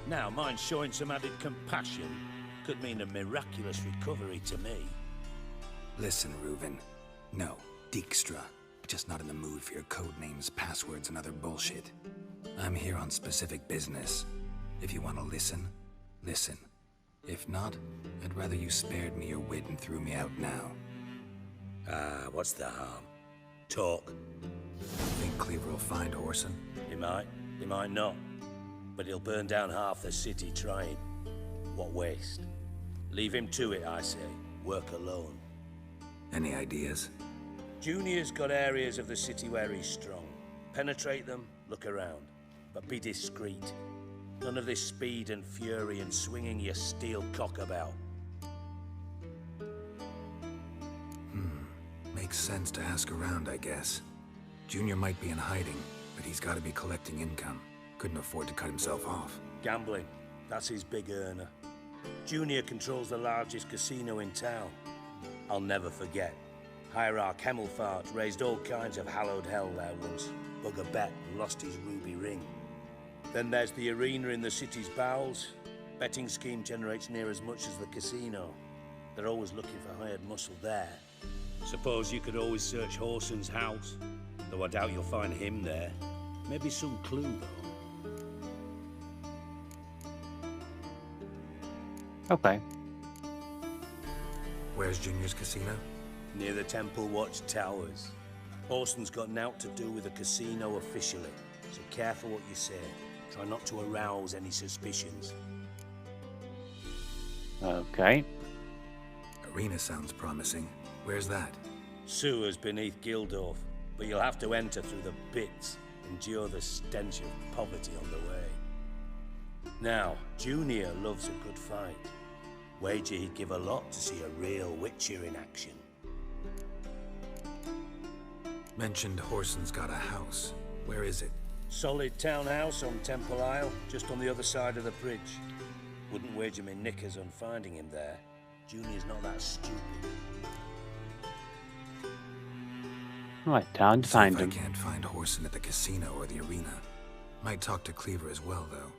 Now, mind showing some added compassion could mean a miraculous recovery to me. Listen, Reuven. No, Dijkstra. Just not in the mood for your code names, passwords, and other bullshit. I'm here on specific business. If you want to listen, listen. If not, I'd rather you spared me your wit and threw me out now. Ah, what's the harm? Talk. Think Cleaver will find Whoreson? He might not. But he'll burn down half the city trying. What waste. Leave him to it, I say. Work alone. Any ideas? Junior's got areas of the city where he's strong. Penetrate them, look around. But be discreet. None of this speed and fury and swinging your steel cock about. Makes sense to ask around, I guess. Junior might be in hiding, but he's got to be collecting income. Couldn't afford to cut himself off. Gambling. That's his big earner. Junior controls the largest casino in town. I'll never forget. Hierarch Hemmelfart raised all kinds of hallowed hell there once. Bugger bet and lost his ruby ring. Then there's the arena in the city's bowels. Betting scheme generates near as much as the casino. They're always looking for hired muscle there. Suppose you could always search Whoreson's house, though I doubt you'll find him there. Maybe some clue, though. Okay. Where's Junior's casino? Near the Temple Watch Towers. Whoreson's got naught to do with the casino officially, so careful what you say. Try not to arouse any suspicions. Okay. Arena sounds promising. Where's that? Sewers beneath Gildorf, but you'll have to enter through the pits, endure the stench of poverty on the way. Now, Junior loves a good fight. Wager he'd give a lot to see a real Witcher in action. Mentioned Whoreson's got a house. Where is it? Solid townhouse on Temple Isle, just on the other side of the bridge. Wouldn't wager me knickers on finding him there. Junior's not that stupid. Right, down to find him. I can't find Whoreson at the casino or the arena. Might talk to Cleaver as well, though.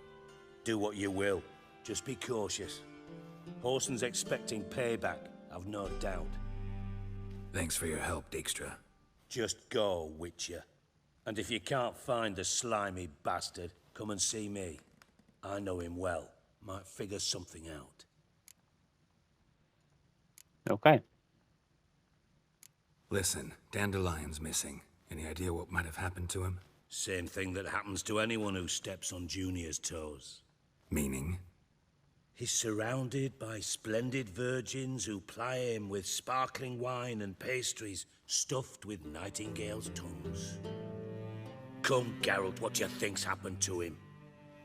Do what you will. Just be cautious. Whoreson's expecting payback, I've no doubt. Thanks for your help, Dijkstra. Just go, Witcher. And if you can't find the slimy bastard, come and see me. I know him well. Might figure something out. Okay. Listen, Dandelion's missing. Any idea what might have happened to him? Same thing that happens to anyone who steps on Junior's toes. Meaning? He's surrounded by splendid virgins who ply him with sparkling wine and pastries stuffed with nightingales' tongues. Come, Geralt, what do you think's happened to him?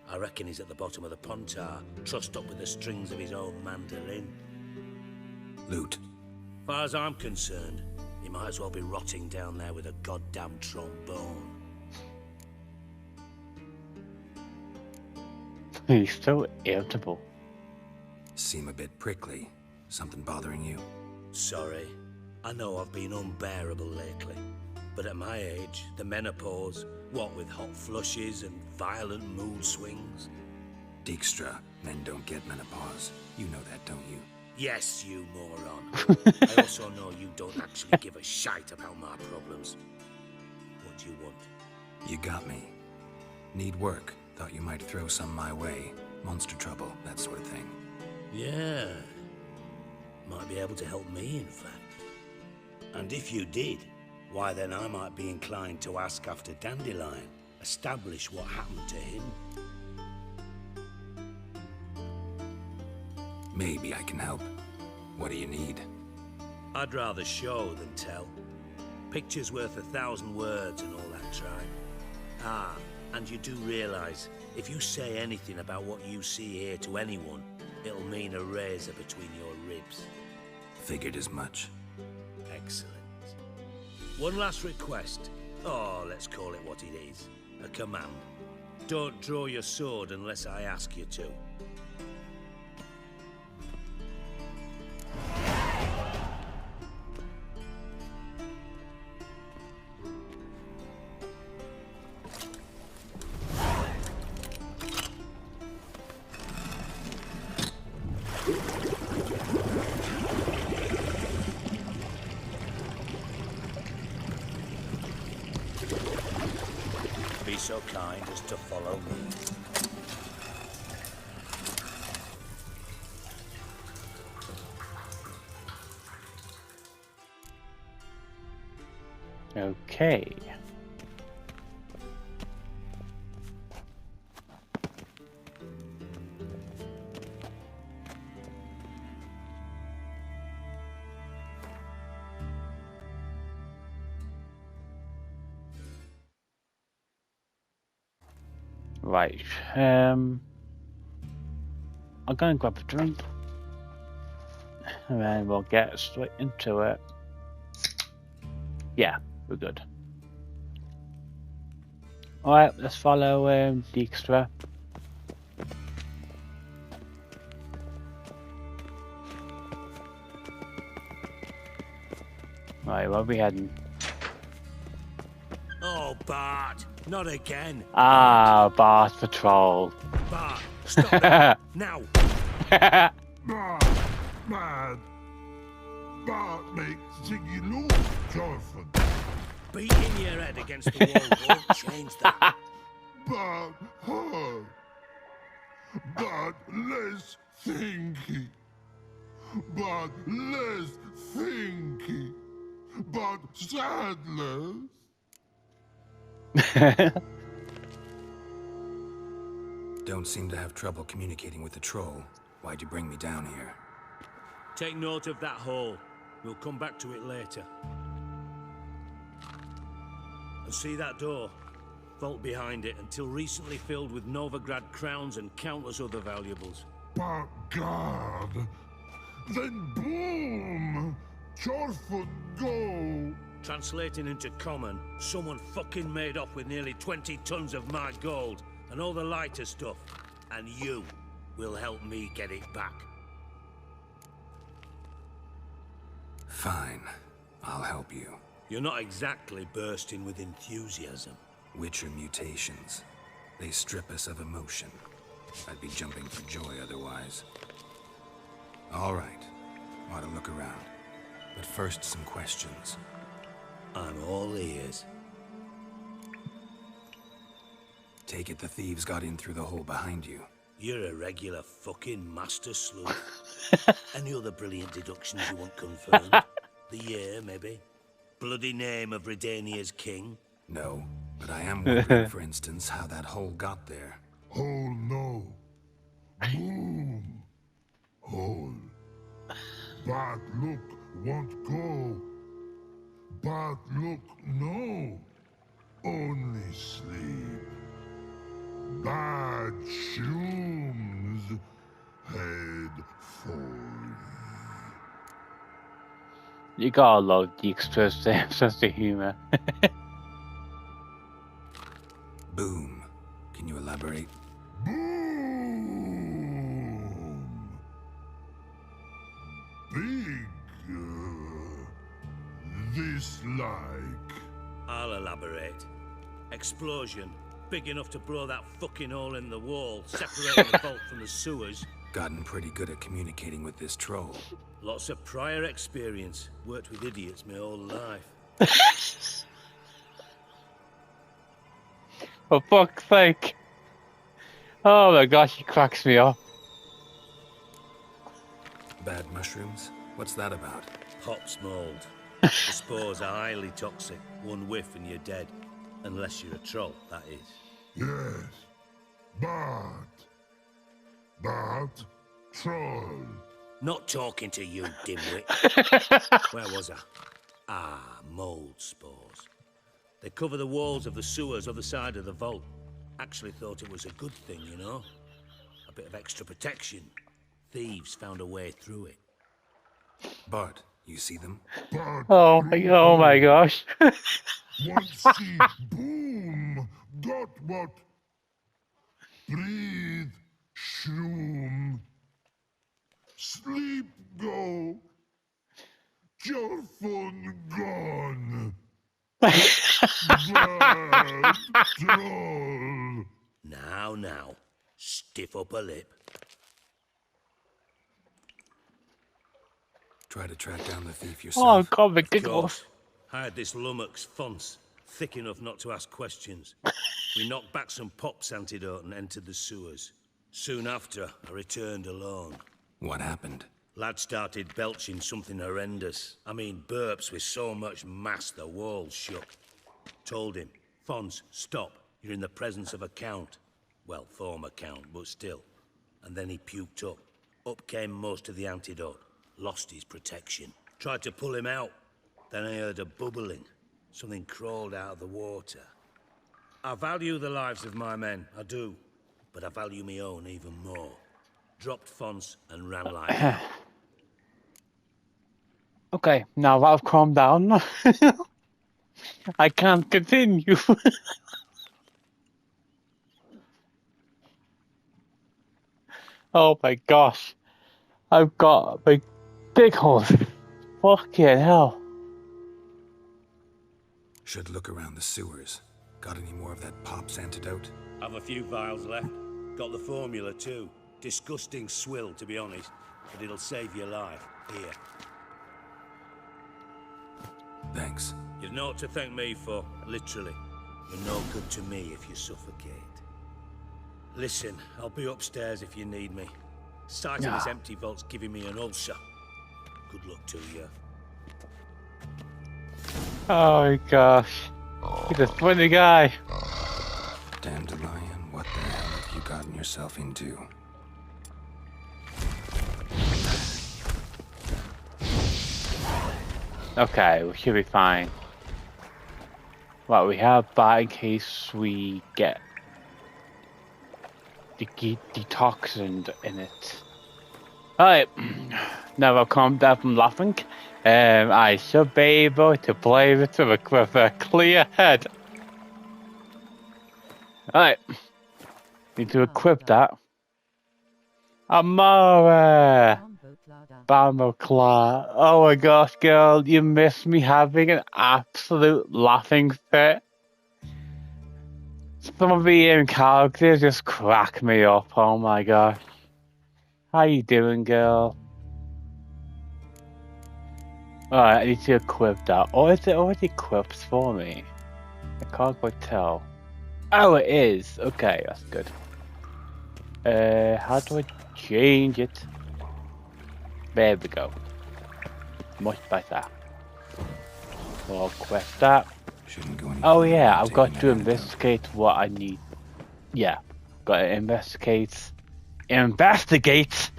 I reckon he's at the bottom of the Pontar, trussed up with the strings of his own mandolin. Loot. Far as I'm concerned, he might as well be rotting down there with a goddamn trombone. He's so irritable. Seem a bit prickly. Something bothering you? Sorry. I know I've been unbearable lately. But at my age, the menopause, what with hot flushes and violent mood swings. Dijkstra, men don't get menopause. You know that, don't you? Yes, you moron. I also know you don't actually give a shite about my problems. What do you want? You got me. Need work. Thought you might throw some my way. Monster trouble, that sort of thing. Yeah. Might be able to help me, in fact. And if you did, why then I might be inclined to ask after Dandelion. Establish what happened to him. Maybe I can help. What do you need? I'd rather show than tell. Picture's worth 1,000 words and all that tribe. Ah, and you do realize, if you say anything about what you see here to anyone, it'll mean a razor between your ribs. Figured as much. Excellent. One last request. Oh, let's call it what it is. A command. Don't draw your sword unless I ask you to. Be so kind as to follow me. Okay. Right. I'm gonna grab a drink. And then we'll get straight into it. Yeah, we're good. Alright, let's follow Dijkstra. Right, where are we heading? Oh, Bart, not again. Ah, Bart Patrol. Bart, stop that now. Bart, mad. Bart makes Ziggy lose, Jonathan. Beating your head against the wall won't change that. Bart, hard. Bart, less thinky. Bart, less thinky. Bart, sadness. Don't seem to have trouble communicating with the troll. Why'd you bring me down here? Take note of that hole. We'll come back to it later. And see that door? Vault behind it, until recently filled with Novigrad crowns and countless other valuables. But God, then boom! Chorfoot go! Translating into common, someone fucking made off with nearly 20 tons of my gold and all the lighter stuff. And you will help me get it back. Fine. I'll help you. You're not exactly bursting with enthusiasm. Witcher mutations. They strip us of emotion. I'd be jumping for joy otherwise. All right. Want to look around. But first, some questions. I'm all ears. Take it the thieves got in through the hole behind you. You're a regular fucking master sleuth. Any other brilliant deductions you want confirmed? The year, maybe? Bloody name of Redania's king? No, but I am wondering, for instance, how that hole got there. Hole no. Boom. Hole. Bad look won't go. Bad look no. Only sleep. Bad shoes. Head forth. You gotta love Dijkstra's sense of humor. Boom. Can you elaborate? Boom. Big. This like. I'll elaborate. Explosion. Big enough to blow that fucking hole in the wall, separating the vault from the sewers. Gotten pretty good at communicating with this troll. Lots of prior experience. Worked with idiots my whole life. For fuck's sake. Oh my gosh, he cracks me up. Bad mushrooms? What's that about? Hops mold. The spores are highly toxic. One whiff and you're dead. Unless you're a troll, that is. Yes. But troll. Not talking to you, dimwit. Where was I? Ah, mold spores. They cover the walls of the sewers other side of the vault. Actually thought it was a good thing, you know? A bit of extra protection. Thieves found a way through it. Bart, you see them? Oh my gosh. One see boom. Got what? Breathe. Shroom. Sleep go. Your phone gone. Bad troll. Now. Stiff upper lip. Try to track down the thief yourself. Oh god, the giggles. Hired this lummox Fonce, thick enough not to ask questions. We knocked back some pops antidote and entered the sewers. Soon after, I returned alone. What happened? Lad started belching something horrendous. I mean, burps with so much mass the walls shook. Told him, Fonce, stop. You're in the presence of a count. Well, former count, but still. And then he puked up. Up came most of the antidote. Lost his protection. Tried to pull him out. Then I heard a bubbling. Something crawled out of the water. I value the lives of my men, I do. But I value my own even more. dropped fonts, and ran like hell. Okay, now that I've calmed down, I can't continue. Oh my gosh. I've got a big hole. Fucking hell. Should look around the sewers. Got any more of that Pop's antidote? Have a few vials left. Got the formula too. Disgusting swill, to be honest, but it'll save your life. Here. Thanks. You've naught to thank me for, literally. You're no good to me if you suffocate. Listen, I'll be upstairs if you need me. Sight of this empty vault's giving me an ulcer. Good luck to you. Oh my gosh. He's a funny guy. Dandelion, what the hell have you gotten yourself into? Okay, we should be fine. Well, we have that in case we get detoxined in it. Alright, now I've calmed down from laughing. I should be able to play this with a clear head. Alright, need to equip that. Amore! Bamocla. Oh my gosh, girl, you miss me having an absolute laughing fit. Some of the characters just crack me up, oh my gosh. How you doing, girl? Alright, I need to equip that. Or is it already equipped for me? I can't quite tell. Oh, it is. Okay, that's good. How do I change it? There we go. Much better. I'll equip that. Oh yeah, I've got to investigate what I need. Yeah, got to investigate. Investigate!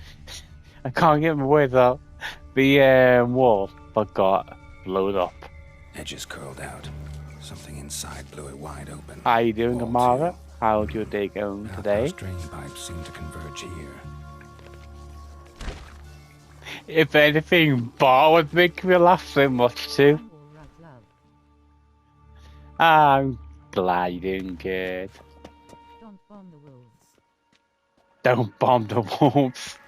I can't get my words out. The wall got blown up. Edges curled out. Something inside blew it wide open. How you doing, Amara? How's your day going today? Drain pipes seem to converge here. If anything, Bar would make me laugh so much too. I'm glad you're doing good. Don't bomb the wolves. Don't bomb the wolves.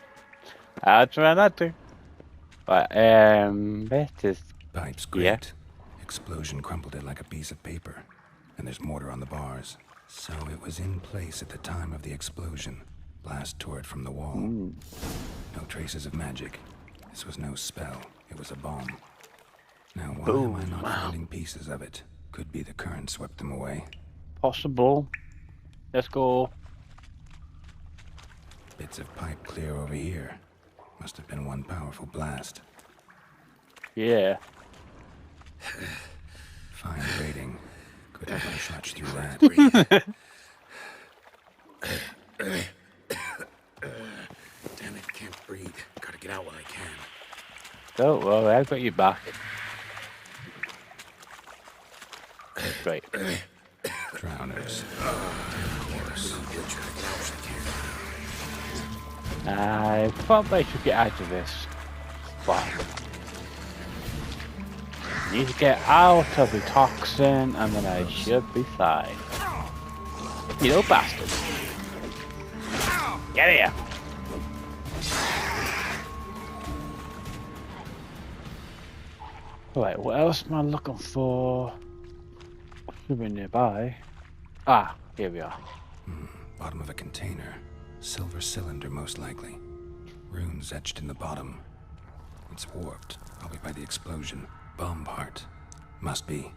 I'll try not to. But, this is... Pipes gripped. Explosion crumpled it like a piece of paper. And there's mortar on the bars. So it was in place at the time of the explosion. Blast tore it from the wall. No traces of magic. This was no spell. It was a bomb. Now why am I not finding pieces of it? Could be the current swept them away. Possible. Let's go. Bits of pipe clear over here. Must have been one powerful blast. Yeah. Fine rating. Could have been much through that. Damn it, can't breathe. Gotta get out while I can. Don't worry, I've got you back. Great. Drowners. I probably should get out of this. Wow. Need to get out of the toxin and then I should be fine. You little bastard. Get here. Alright, what else am I looking for? Should be nearby. Ah, here we are. Bottom of a container. Silver cylinder, most likely. Runes etched in the bottom. It's warped, probably by the explosion. Bomb part. Must be.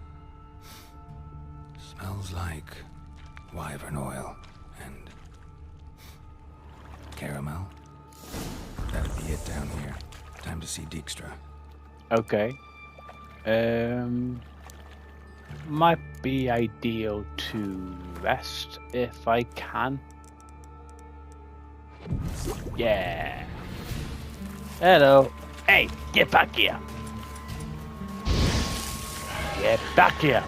Smells like wyvern oil and caramel. That'd be it down here. Time to see Dijkstra. Okay. Might be ideal to rest if I can. Yeah. Hello. Hey, get back here. Get back here.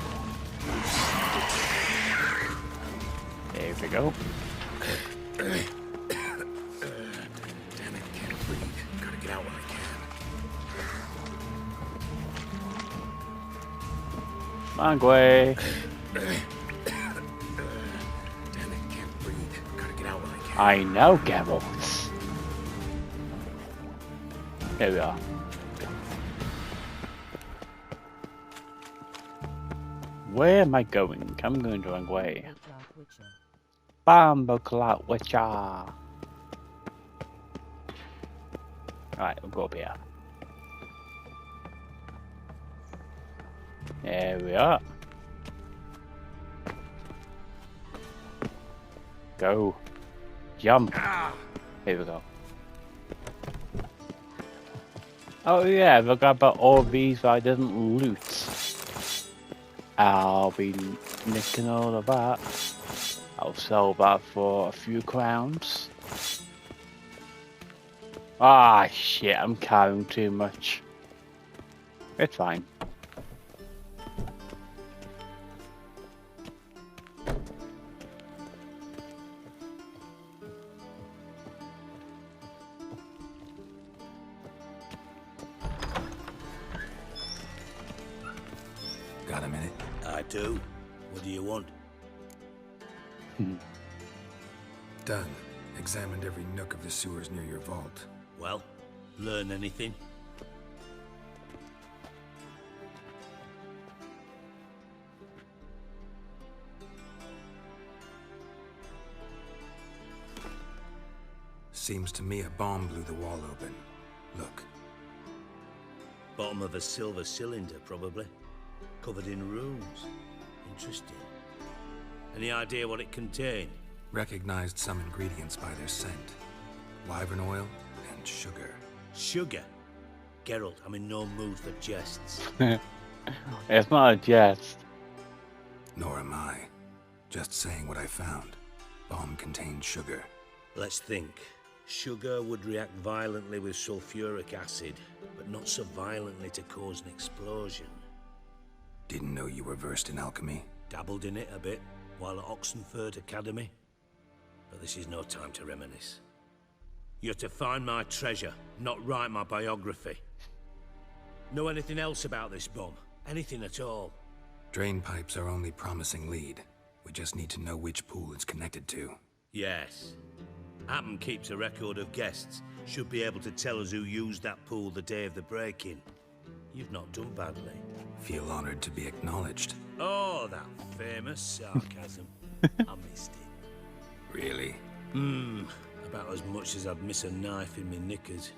There we go. Mangway. Damn it, can't breathe. Gotta get out when I can. I know, Geralt. Here we are. Where am I going? I'm going the wrong way. Bambo Clout Witcher. Alright, we'll go up here. There we are. Go. Jump. Here we go. Oh yeah, I forgot about all these I didn't loot. I'll be nicking all of that. I'll sell that for a few crowns. Ah shit, I'm carrying too much. It's fine. Got a minute? I do. What do you want? Done. Examined every nook of the sewers near your vault. Well, learn anything? Seems to me a bomb blew the wall open. Look. Bottom of a silver cylinder, probably. Covered in runes. Interesting. Any idea what it contained? Recognized some ingredients by their scent. Wyvern oil and sugar. Sugar? Geralt, I'm in no mood for jests. It's not a jest. Nor am I. Just saying what I found. Bomb contained sugar. Let's think. Sugar would react violently with sulfuric acid, but not so violently to cause an explosion. Didn't know you were versed in alchemy. Dabbled in it a bit, while at Oxenford Academy. But this is no time to reminisce. You're to find my treasure, not write my biography. Know anything else about this bomb? Anything at all? Drain pipes are only promising lead. We just need to know which pool it's connected to. Yes. Hammond keeps a record of guests. Should be able to tell us who used that pool the day of the break-in. You've not done badly. Feel honored to be acknowledged. Oh, that famous sarcasm. I missed it. Really? About as much as I'd miss a knife in my knickers.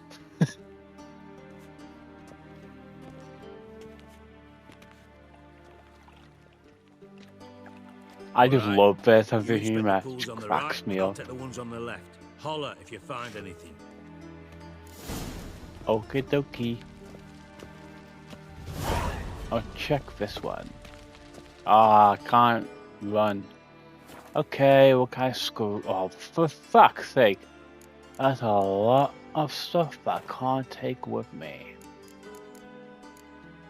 I just love this of the You split humor. pools It on the cracks right, me I'll up. take the ones on the left. Holler if you find anything. Okie dokie. I'll check this one. Ah, I can't run. Okay, what kind of screw? Oh, for fuck's sake. That's a lot of stuff that I can't take with me.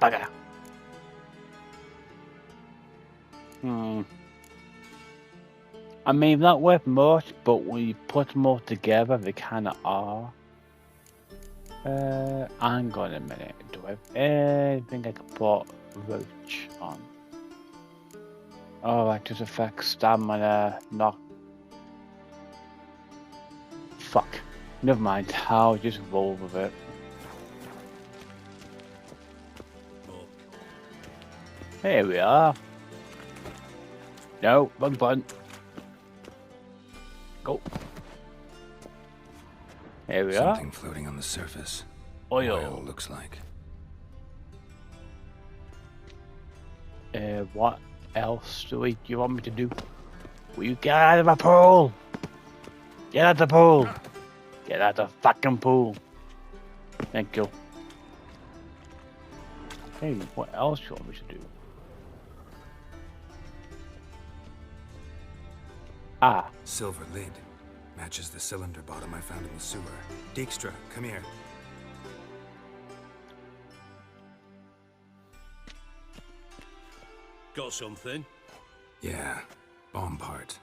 Bugger. I mean, not worth much, but when you put them all together, they kind of are. Hang on a minute. Do I have anything I can put roach on? Oh, that just affects stamina, not. Fuck. Never mind. I'll just roll with it. Here we are. No, wrong button. Go. Here we are. Something floating on the surface. Oil. Looks like. What else do you want me to do? Will you get out of the pool? Get out of the pool. Get out of the fucking pool. Thank you. Hey, what else do you want me to do? Ah. Silver lid. Matches the cylinder bottom I found in the sewer. Dijkstra, come here. Got something? Yeah, bomb part.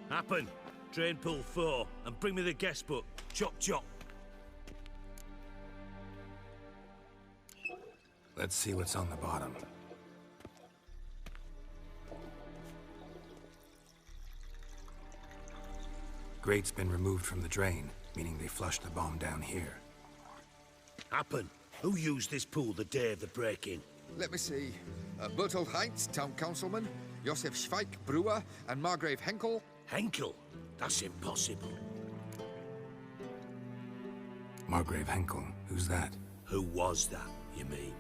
Happen. Drain pool 4 and bring me the guest book. Chop chop. Let's see what's on the bottom. Grate's been removed from the drain, meaning they flushed the bomb down here. Happen. Who used this pool the day of the break-in? Let me see. Bertold Heinz, town councilman, Josef Schweik, brewer, and Margrave Henkel. Henkel? That's impossible. Margrave Henkel, who's that? Who was that, you mean?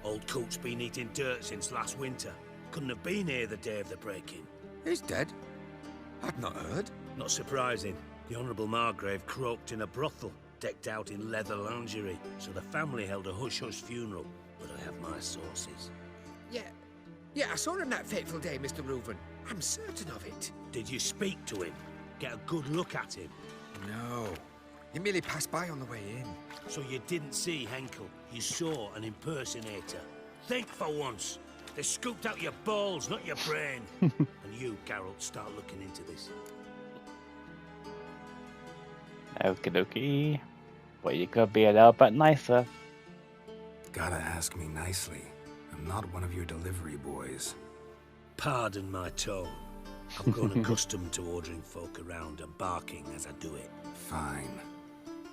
Old Coot's been eating dirt since last winter. Couldn't have been here the day of the break-in. He's dead? I'd not heard. Not surprising. The Honourable Margrave croaked in a brothel, decked out in leather lingerie, so the family held a hush-hush funeral. But I have my sources. Yeah, I saw him that fateful day, Mr. Reuven. I'm certain of it. Did you speak to him? Get a good look at him? No. He merely passed by on the way in. So you didn't see Henkel? You saw an impersonator? Think for once. They scooped out your balls, not your brain. And you, Geralt, start looking into this. Okie dokie. But you could be a little bit nicer. Gotta ask me nicely. I'm not one of your delivery boys. Pardon my tone. I've grown accustomed to ordering folk around and barking as I do it. Fine.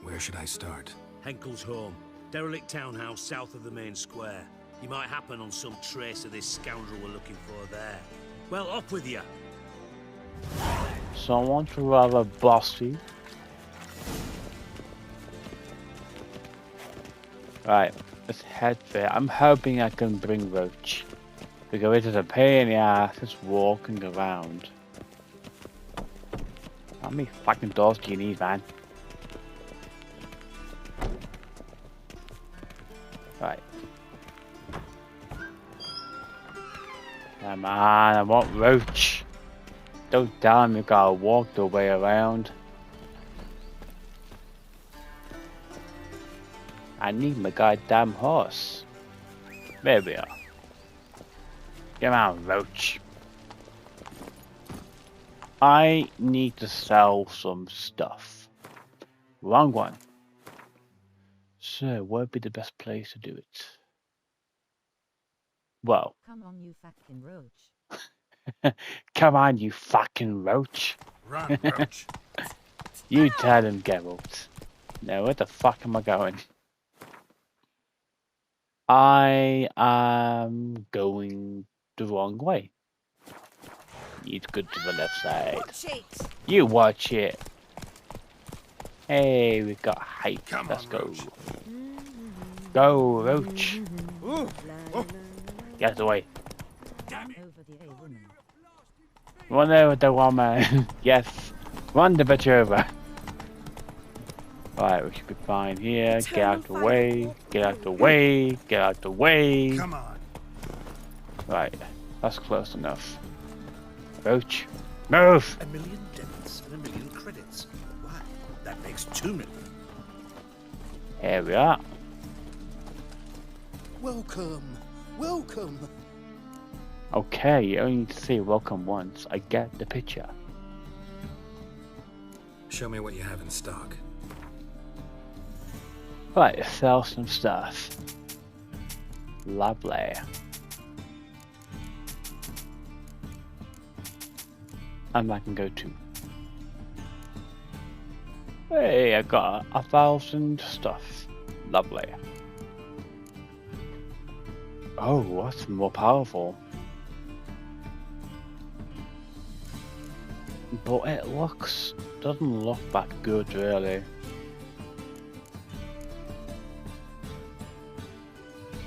Where should I start? Henkel's home. Derelict townhouse south of the main square. You might happen on some trace of this scoundrel we're looking for there. Well, up with you. Someone's rather bossy. Right, let's head there. I'm hoping I can bring Roach. Because it is a pain in the ass just walking around. How many fucking doors do you need, man? Right. Come on, I want Roach. Don't tell me you gotta walk the way around. I need my goddamn horse. There we are. Come on, Roach. I need to sell some stuff. Wrong one. So, what would be the best place to do it? Well. Come on, you fucking roach. Come on, you fucking roach. Run, Roach. You tell him, Geralt. Now, where the fuck am I going? I am going the wrong way. Need to go to the left side. Watch it. You watch it. Hey, we got height. Let's go. Roach. Go, Roach. Get away. Run over the woman. Yes. Run the bitch over. Right, we should be fine here. Get out the way. Get out the way. Get out the way. Come on. Right, that's close enough. Roach, move! 1 million debits and 1 million credits. Wow, that makes 2 million. Here we are. Welcome. Welcome. Okay, you only need to say welcome once. I get the picture. Show me what you have in stock. Right, sell some stuff. Lovely. And I can go to. Hey, I got 1,000 stuff. Lovely. Oh, what's more powerful? But it doesn't look that good, really.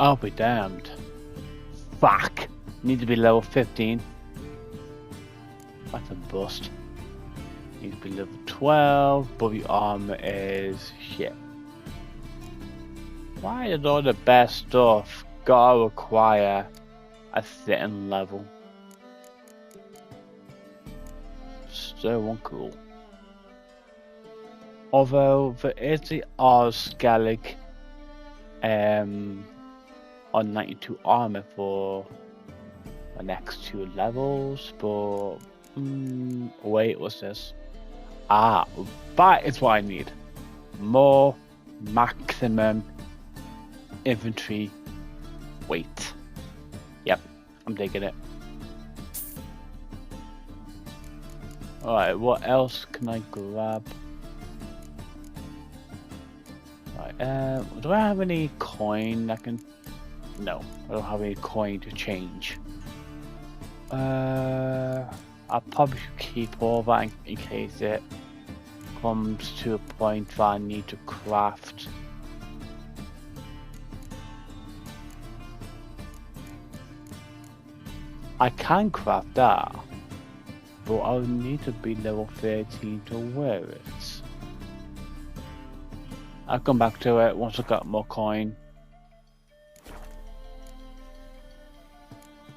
I'll be damned. Fuck! Need to be level 15. That's a bust. Need to be level 12, but the armor is shit. Why is all the best stuff gotta require a certain level? So uncool. Although there is the Skellig on 92 armor for the next 2 levels, but wait, what's this? Ah, that is what I need. More maximum infantry Wait. Yep, I'm taking it. Alright, what else can I grab? Alright, do I have any coin I can... No, I don't have any coin to change. I probably should keep all that in case it comes to a point where I need to craft. I can craft that, but I'll need to be level 13 to wear it. I'll come back to it once I got more coin.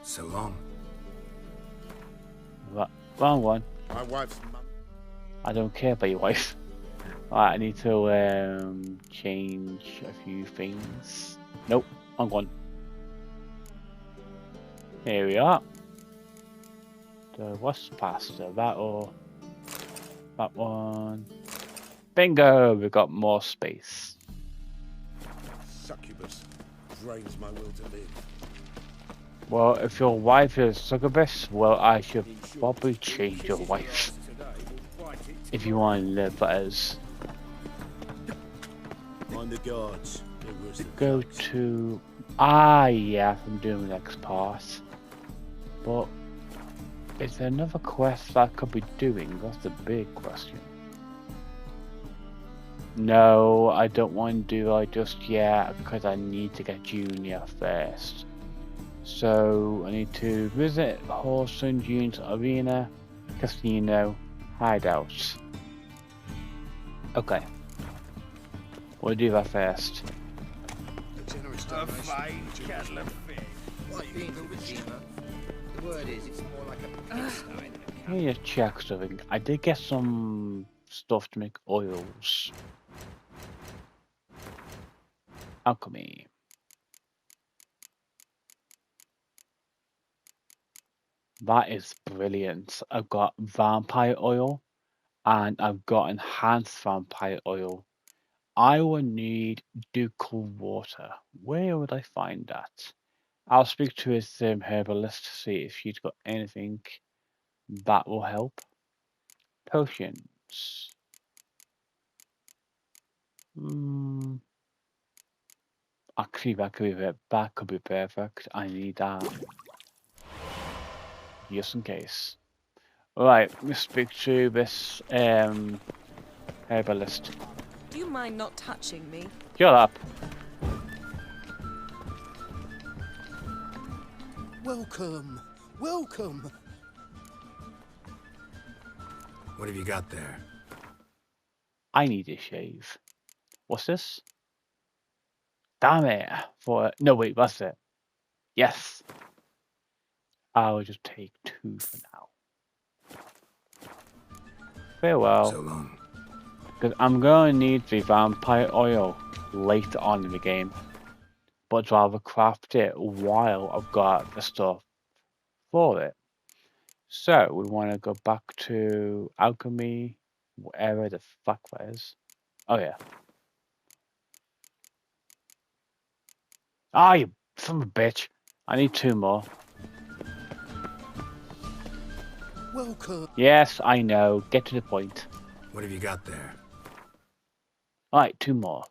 So long. Wrong one. My wife's mum. I don't care about your wife. Alright, I need to change a few things. Nope, wrong one. Here we are. So what's faster, that or that one? Bingo! We've got more space. Succubus drains my will to live. Well, if your wife is succubus, well, I should probably change your wife. If you want to live as. Mind the guards. Go to. Ah, yeah, I'm doing the next part. But is there another quest that I could be doing? That's the big question. No, I don't want to do that just yet because I need to get Junior first. So I need to visit Whoreson Junior's Arena, Casino, Hideout. Okay. We'll do that first. A fine kettle of fish. What being the Redeemer? The word is, it's more like a pigsty. Let me just check something. I did get some stuff to make oils. Alchemy. That is brilliant. I've got vampire oil and I've got enhanced vampire oil. I will need ducal water. Where would I find that? I'll speak to his herbalist to see if he's got anything that will help. Potions. Actually, that could be perfect. I need that. Just in case. Right, let's speak to this herbalist. Do you mind not touching me? Shut up. Welcome, welcome. What have you got there? I need a shave. What's this? Damn it! No, wait, that's it. Yes. I'll just take 2 for now. Farewell. So long. Because I'm going to need the vampire oil later on in the game. But I'd rather craft it while I've got the stuff for it. So we want to go back to alchemy, whatever the fuck that is. Oh yeah. Ah, you son of a bitch. I need 2 more. Welcome. Yes, I know. Get to the point. What have you got there? Alright, 2 more.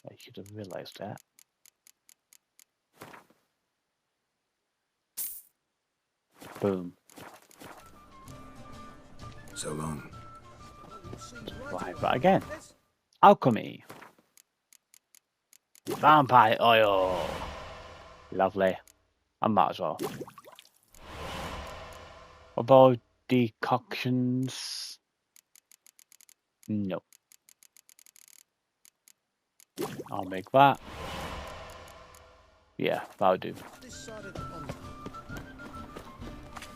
I should have realized that. Boom. So long. Right, but again. Alchemy. Vampire oil. Lovely. I might as well. What about decoctions? No. I'll make that. Yeah, that'll do.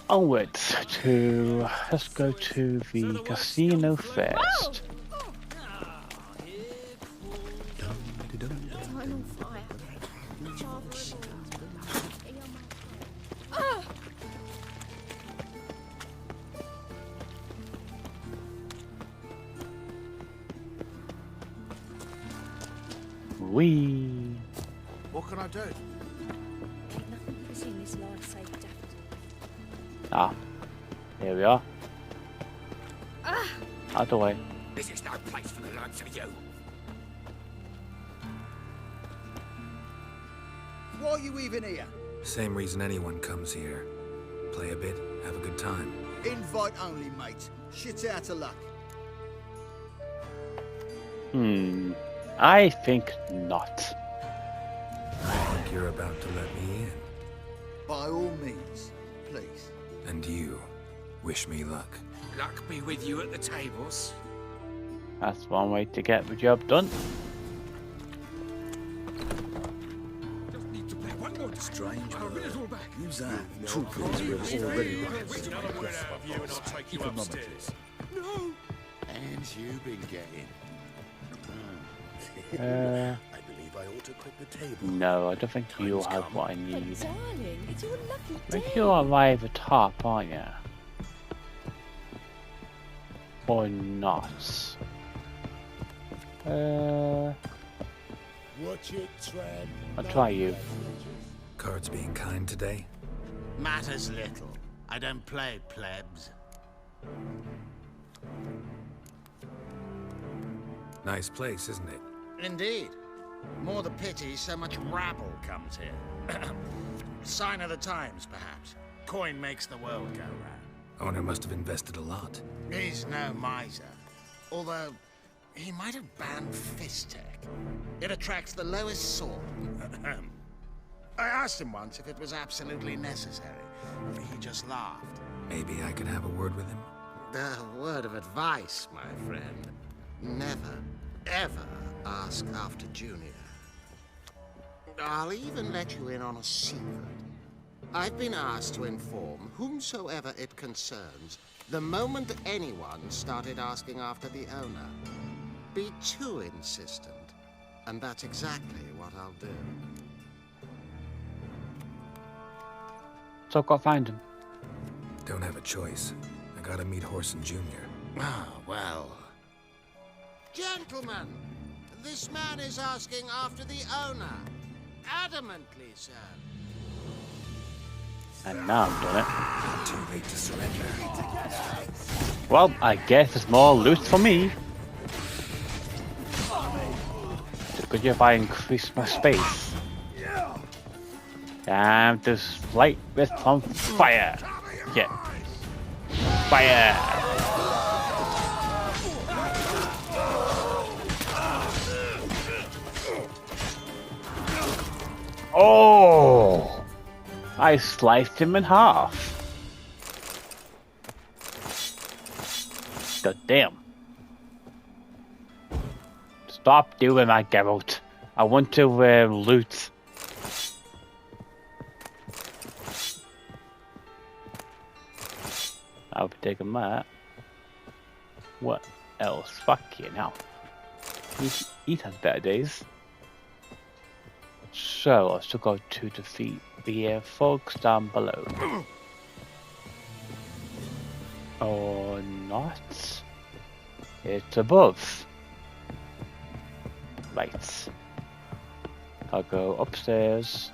Onwards to... Let's go to the casino first. What can I do? Ain't nothing pretty in this life save daffodils. Ah, here we are. Ah! Out of the way. This is no place for the likes of you. Why are you even here? Same reason anyone comes here. Play a bit, have a good time. Invite only, mate. Shit out of luck. I think not. I think you're about to let me in. By all means, please. And you, wish me luck. Luck be with you at the tables. That's one way to get the job done. Just need to play one more time. Strange. I'll win it all back. Use that. Troopers will already Keep them upstairs. No! And you've been getting. Uh, I believe I ought to quit the table. No, I don't think you'll have what I need. But darling, it's your lucky I day. think you'll arrive at top, aren't you? Or not? Watch it, Tram. I'll try you. Cards being kind today? Matters little. I don't play plebs. Nice place, isn't it? Indeed. More the pity so much rabble comes here. Sign of the times, perhaps. Coin makes the world go round. Owner must have invested a lot. He's no miser. Although, he might have banned Fistech. It attracts the lowest sort. I asked him once if it was absolutely necessary. He just laughed. Maybe I could have a word with him? A word of advice, my friend. Never, ever ask after Junior. I'll even let you in on a secret. I've been asked to inform whomsoever it concerns the moment anyone started asking after the owner. Be too insistent, and that's exactly what I'll do. So I've got to find him. Don't have a choice. I gotta meet Whoreson Jr. Ah, well. Gentlemen, this man is asking after the owner. Adamantly, sir. And now I'm done it. Too late to surrender. Well, I guess there's more loot for me. It's a good job I increased my space. And this light is on fire. Yeah. Fire! Oh! I sliced him in half. God damn. Stop doing that, Geralt. I want to loot. I'll be taking that. What else? Fuck you now. He has better days. So, I still got to defeat the folks down below. Or not. It's above. Right. I'll go upstairs.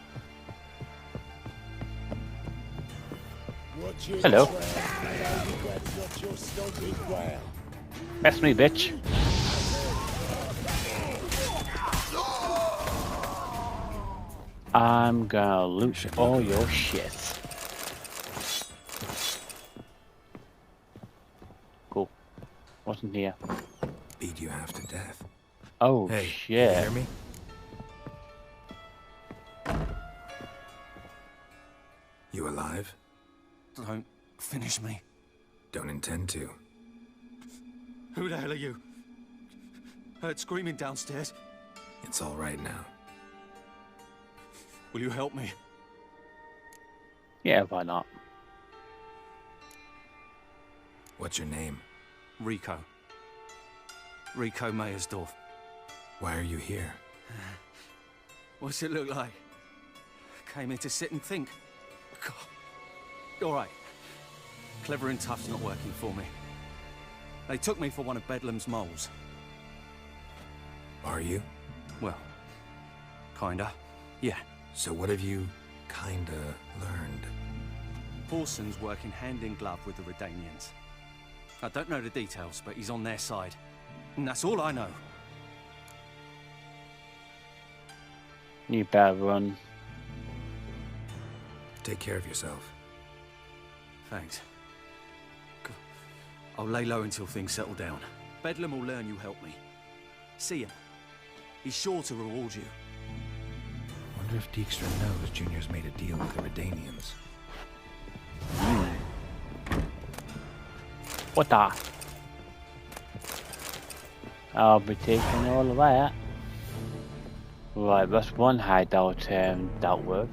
Hello. That's me, bitch. I'm gonna loot all your shit. Cool. Wasn't here. Beat you half to death. Oh, hey, shit. You hear me? You alive? Don't finish me. Don't intend to. Who the hell are you? Heard screaming downstairs. It's all right now. Will you help me? Yeah, why not? What's your name? Rico. Rico Mayersdorf. Why are you here? What's it look like? Came here to sit and think. God. All right. Clever and tough's not working for me. They took me for one of Bedlam's moles. Are you? Well, kinda. Yeah. So what have you kinda learned? Whoreson's working hand in glove with the Redanians. I don't know the details, but he's on their side. And that's all I know. You better run. Take care of yourself. Thanks. I'll lay low until things settle down. Bedlam will learn you helped me. See him. He's sure to reward you. Wonder if Dijkstra knows Junior's made a deal with the Redanians. What the? I'll be taking all of that. Right, that's one hideout dealt with.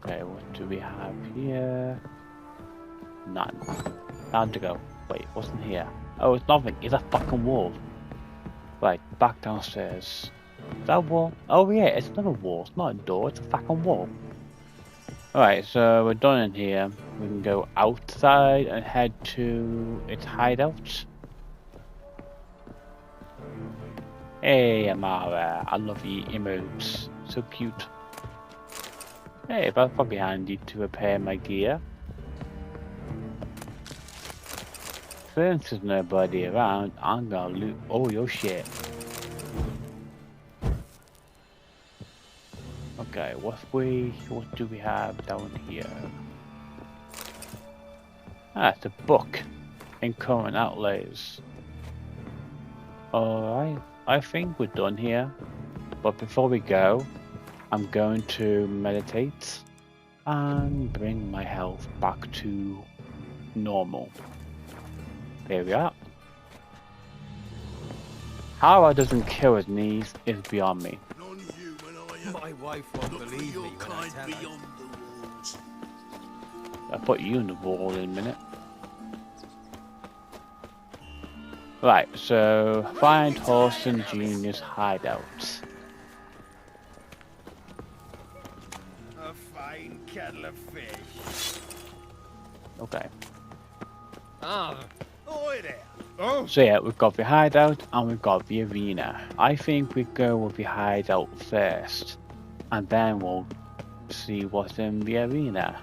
Okay, what do we have here? None. Time to go. Wait, what's in here? Oh, it's nothing. It's a fucking wall. Right, back downstairs. Is that a wall? Oh yeah, it's not a wall. It's not a door. It's a fucking wall. Alright, so we're done in here. We can go outside and head to its hideout. Hey, Amara. I love your emotes. So cute. Hey, that's probably handy to repair my gear. Since there's nobody around, I'm gonna loot all your shit. Okay, what do we have down here? Ah, it's a book. In current outlays. Alright, I think we're done here. But before we go, I'm going to meditate and bring my health back to normal. There we are. How I doesn't kill his knees is beyond me. My wife won't believe me when I tell her. I'll put you in the wall in a minute. Right, so find Whoreson Jr.'s hideout. A fine kettle of fish. Okay. Ah, oi there. Oh. So yeah, we've got the hideout and we've got the arena. I think we go with the hideout first, and then we'll see what's in the arena.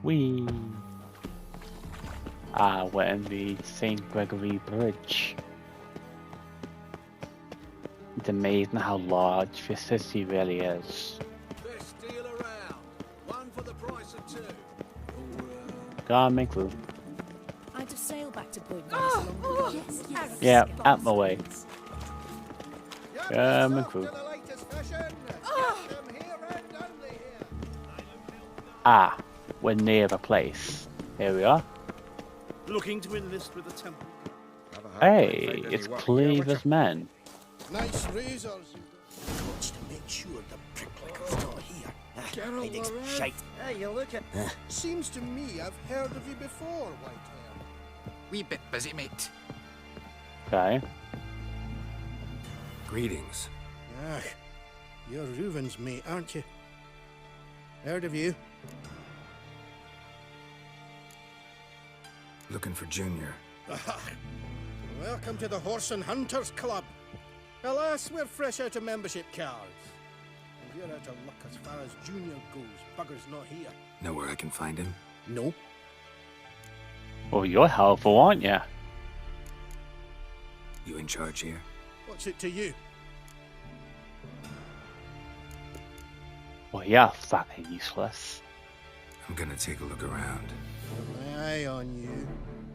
Whee! Ah, we're in the St. Gregory Bridge. It's amazing how large this city really is. Best deal around. One for the price of two. Gotta make room. I'd have sailed back to Point along Yes, yes. Yeah, out my way. Gotta make room. Ah, we're near the place. Here we are. Looking to enlist with the temple. Hey, it's Cleaver's men. Nice razors. Wants to make sure the pricklickers not here. Geralt He thinks Lorraine. shite. Hey, you look at. Seems to me I've heard of you before, Whitehair. Wee bit busy, mate. Okay. Greetings. Ah, you're Reuven's mate, aren't you? Heard of you. Looking for Junior. Welcome to the Whoreson Hunters Club. Alas, we're fresh out of membership cards. And you're out of luck as far as Junior goes. Bugger's not here. Know where I can find him? No. Well, you're helpful, aren't you? You in charge here? What's it to you? Well, yeah, fucking useless. I'm gonna take a look around. My eye on you.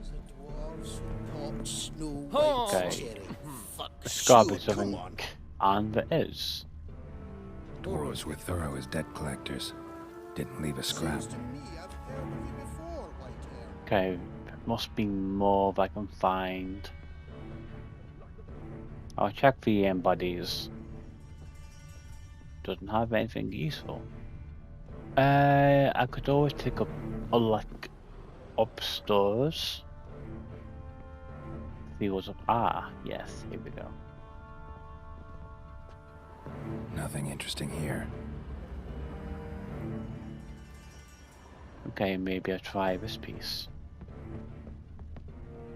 The dwarves who pop snow Oh. white Okay. cherry. There's gotta be Sure, something. come on. And there is. Dwarves were thorough as debt collectors. Didn't leave a scrap. Seems to me I've heard of you before, Whitehair. Okay, must be more that I can find. I'll check the bodies. Doesn't have anything useful. I could always take up a look upstairs. See what's up. Ah, yes, here we go. Nothing interesting here. Okay, maybe I'll try this piece.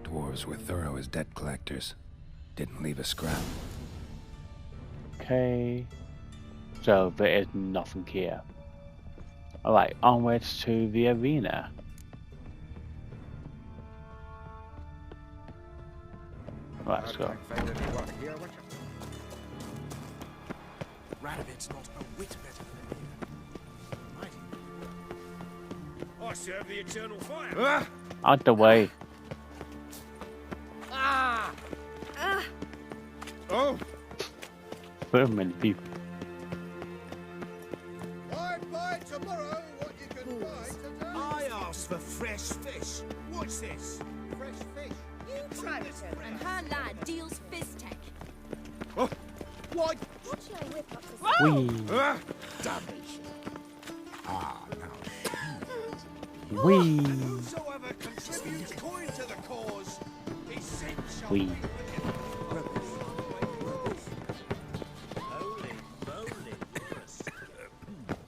Dwarves were thorough as debt collectors. Didn't leave a scrap. Okay. So there is nothing here. Alright, onwards to the arena. Right, let's go. Radovid's not a whit better than I serve the eternal fire. Out the way. Oh! So many people. Buy tomorrow what you can buy today. I asked for fresh fish. What's this? Fresh fish. You tried her, and her lad deals Fizztech. Oh, why? What's your whip up to Wee. Damnation. Ah, now. Wee. Whosoever contributes coin to the cause is sent shall Wee.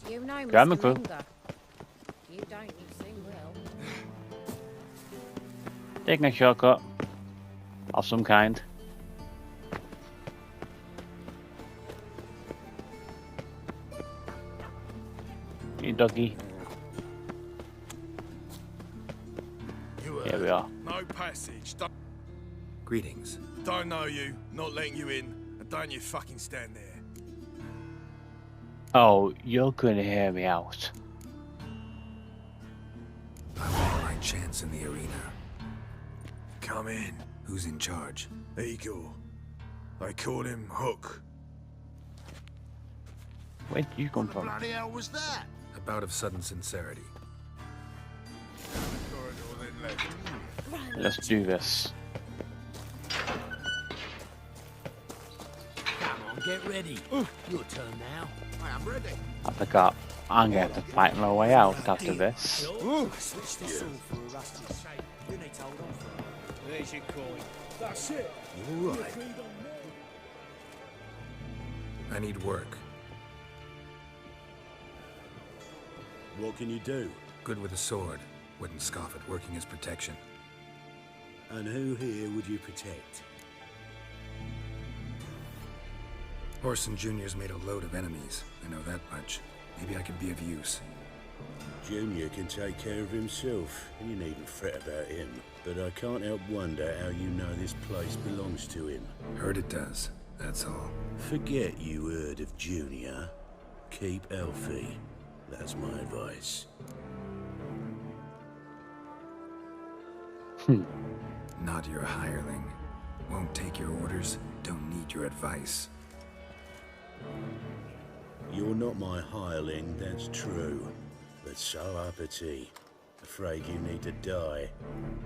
You know, Grab the Mr. crew. Linger. You don't, you soon will. Taking a shortcut of some kind. Hey, doggy. Here we are. No passage. Greetings. Don't know you, not letting you in, and don't you fucking stand there. Oh, you're gonna hear me out. I want my chance in the arena. Come in. Who's in charge? Igor. They call him Hook. Where'd you come from? Bloody hell was that? A bout of sudden sincerity. Let's do this. Come on, get ready. Your turn now. I am ready. I forgot. I'm gonna have to fight my way out after this. Switch this all for a rusty shape. You need to hold on for it. There's your coin. That's it. You're right. I need work. What can you do? Good with a sword. Wouldn't scoff at working as protection. And who here would you protect? Whoreson Jr.'s made a load of enemies. I know that much. Maybe I could be of use. Junior can take care of himself. You needn't fret about him. But I can't help wonder how you know this place belongs to him. Heard it does. That's all. Forget you heard of Junior. Keep healthy. That's my advice. Not your hireling. Won't take your orders. Don't need your advice. You're not my hireling, that's true. But so uppity. Afraid you need to die.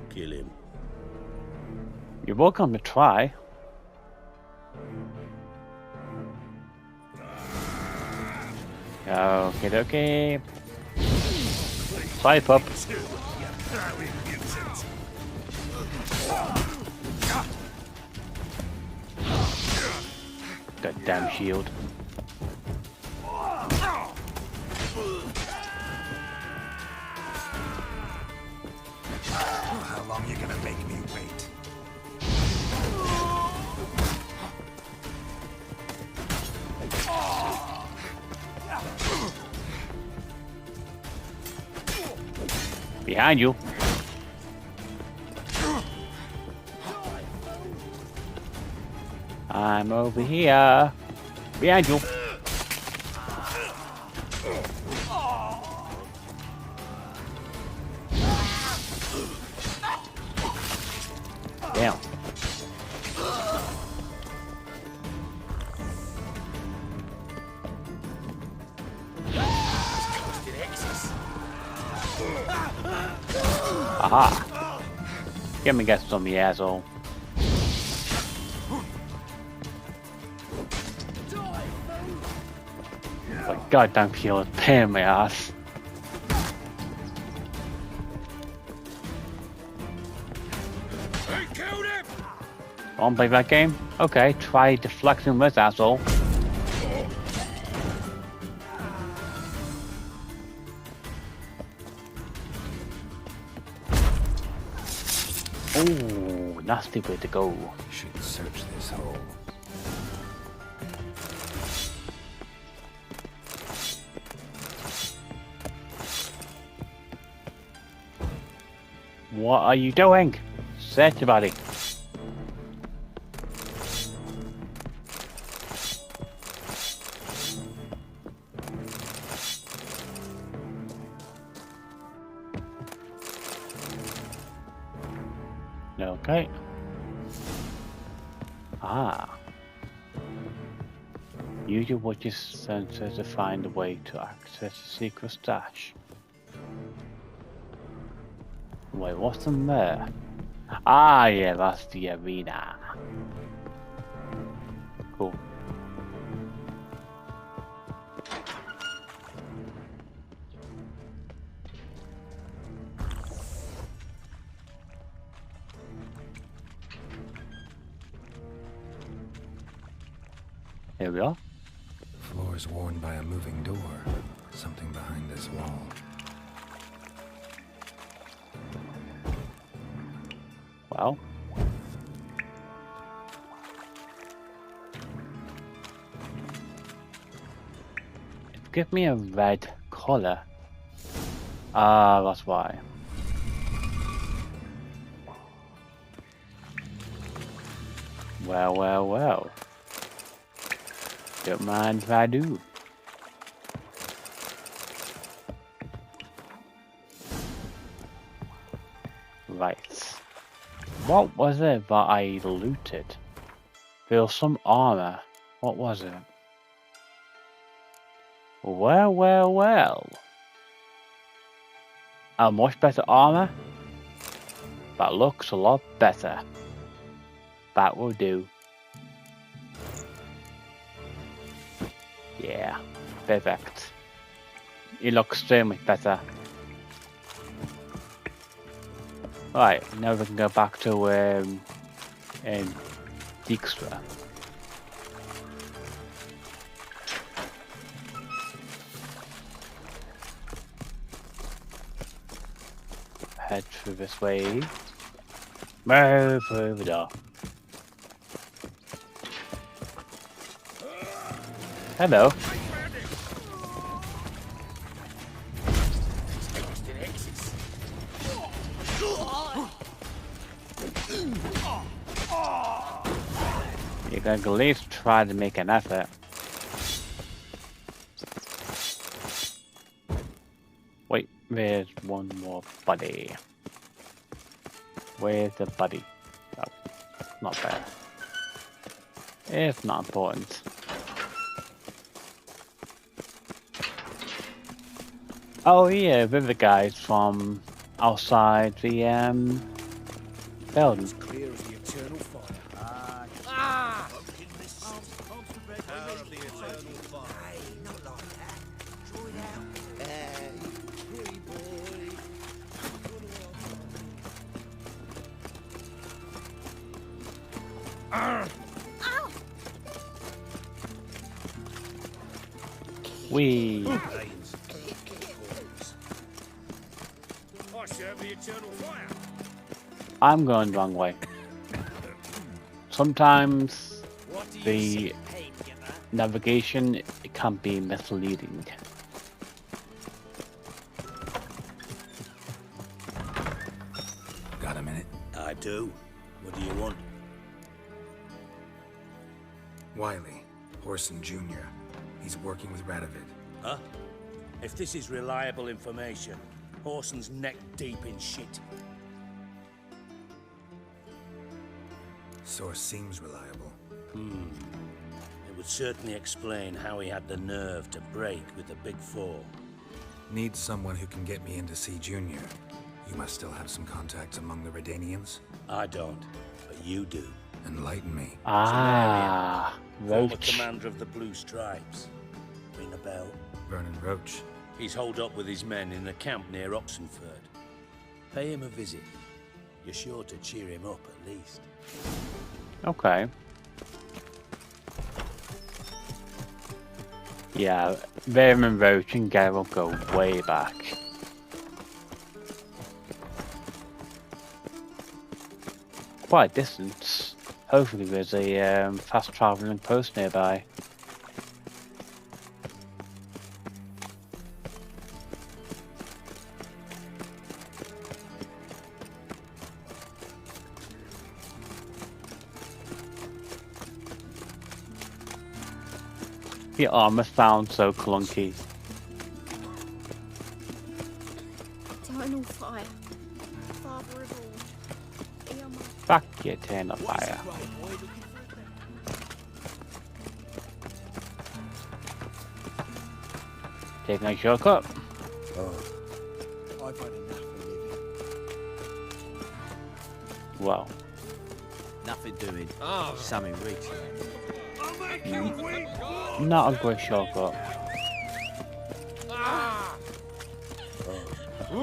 Kill him. You're welcome to try. Okay, okay. Pipe up. That damn shield. How long you gonna make me wait? Behind you. I'm over here. Behind you. Damn. Aha. Get me gas on me, asshole. Like goddamn shield is pain in my ass. Want to play that game? Okay, try deflecting this asshole. Ooh, nasty way to go. Should search this hole. What are you doing? Search your body. Okay. Ah. Use your watch's sensor to find a way to access the secret stash. Wait, what's in there? Ah, yeah, that's the arena. Cool. Here we are. Floor is worn by a moving door. Something behind this wall. Well. Give me a red color. Ah, that's why. Well, well, well. Don't mind if I do. Right. What was it that I looted? There was some armor. What was it? Well, well, well. A much better armor. That looks a lot better. That will do. Yeah, perfect. It looks so much better. Right, now we can go back to Dijkstra. Head through this way. Move over there. Hello. You can at least try to make an effort. Wait, there's one more buddy. Where's the buddy? Oh, not there. It's not important. Oh yeah, they're the guys from outside the building. Clear as the eternal fire. Power of the eternal fire. Hey, not like that. Draw it out. Hey, pretty boy. Wee. I serve the eternal fire. I'm going the wrong way. Sometimes the navigation it can be misleading. Got a minute? I do. What do you want? Wiley, Whoreson Jr. He's working with Radovid. Huh? If this is reliable information, Whoreson's neck deep in shit. Source seems reliable. It would certainly explain how he had the nerve to break with the Big Four. Need someone who can get me in to see Junior. You must still have some contacts among the Redanians? I don't, but you do. Enlighten me. Ah, Former Roach. commander of the Blue Stripes. Ring a bell? Vernon Roach. He's holed up with his men in a camp near Oxenford. Pay him a visit. You're sure to cheer him up at least. Okay. Yeah, Vernon Roach and Geralt go way back. quite a distance. Hopefully there's a fast travelling post nearby. The armor sounds so clunky. Eternal fire. Father of all. Hear my Fuck you, eternal fire. Taking a shortcut. I've had enough of living. Well. Nothing doing. Something reaching. Not a great shortcut.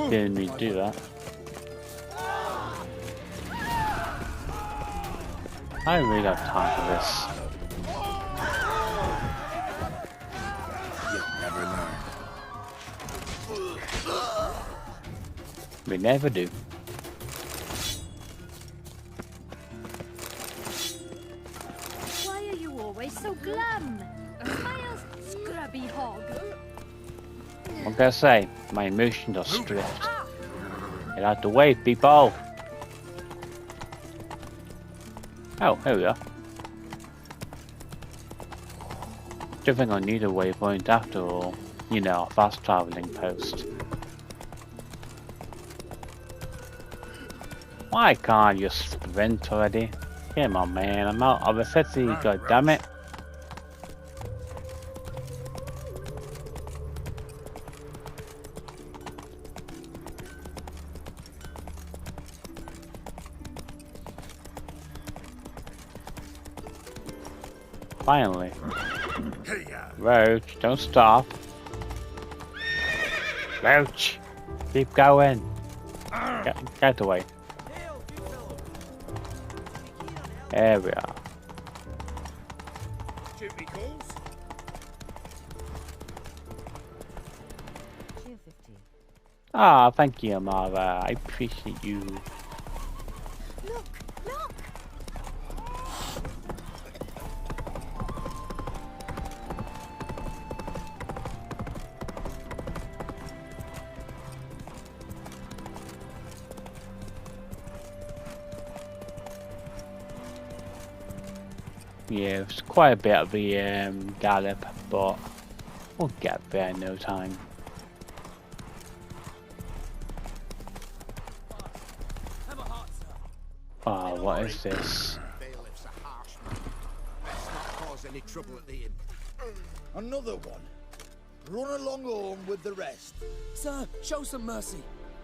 Didn't mean to do that. I really have time for this. You'll never learn. We never do. Why are you always so glum? Miles, scrubby hog. What can I say? My emotions are stripped. Get out the way, people! Oh, here we are. Don't think I need a waypoint after all. You know, a fast travelling post. Why can't you sprint already? Come on, man, I'm out of a city, goddammit. Finally. Roach, don't stop. Roach, keep going. Get away. There we are. Jimmy calls. Cheer 15. Ah, thank you, Amara. I appreciate you. Look, look! Yeah, it's quite a bit of the gallop, but we'll get there in no time. Oh, what is this? Bailiff's a harsh man. Best not cause any trouble at the inn. Another one. Run along home with the rest. Sir, show some mercy.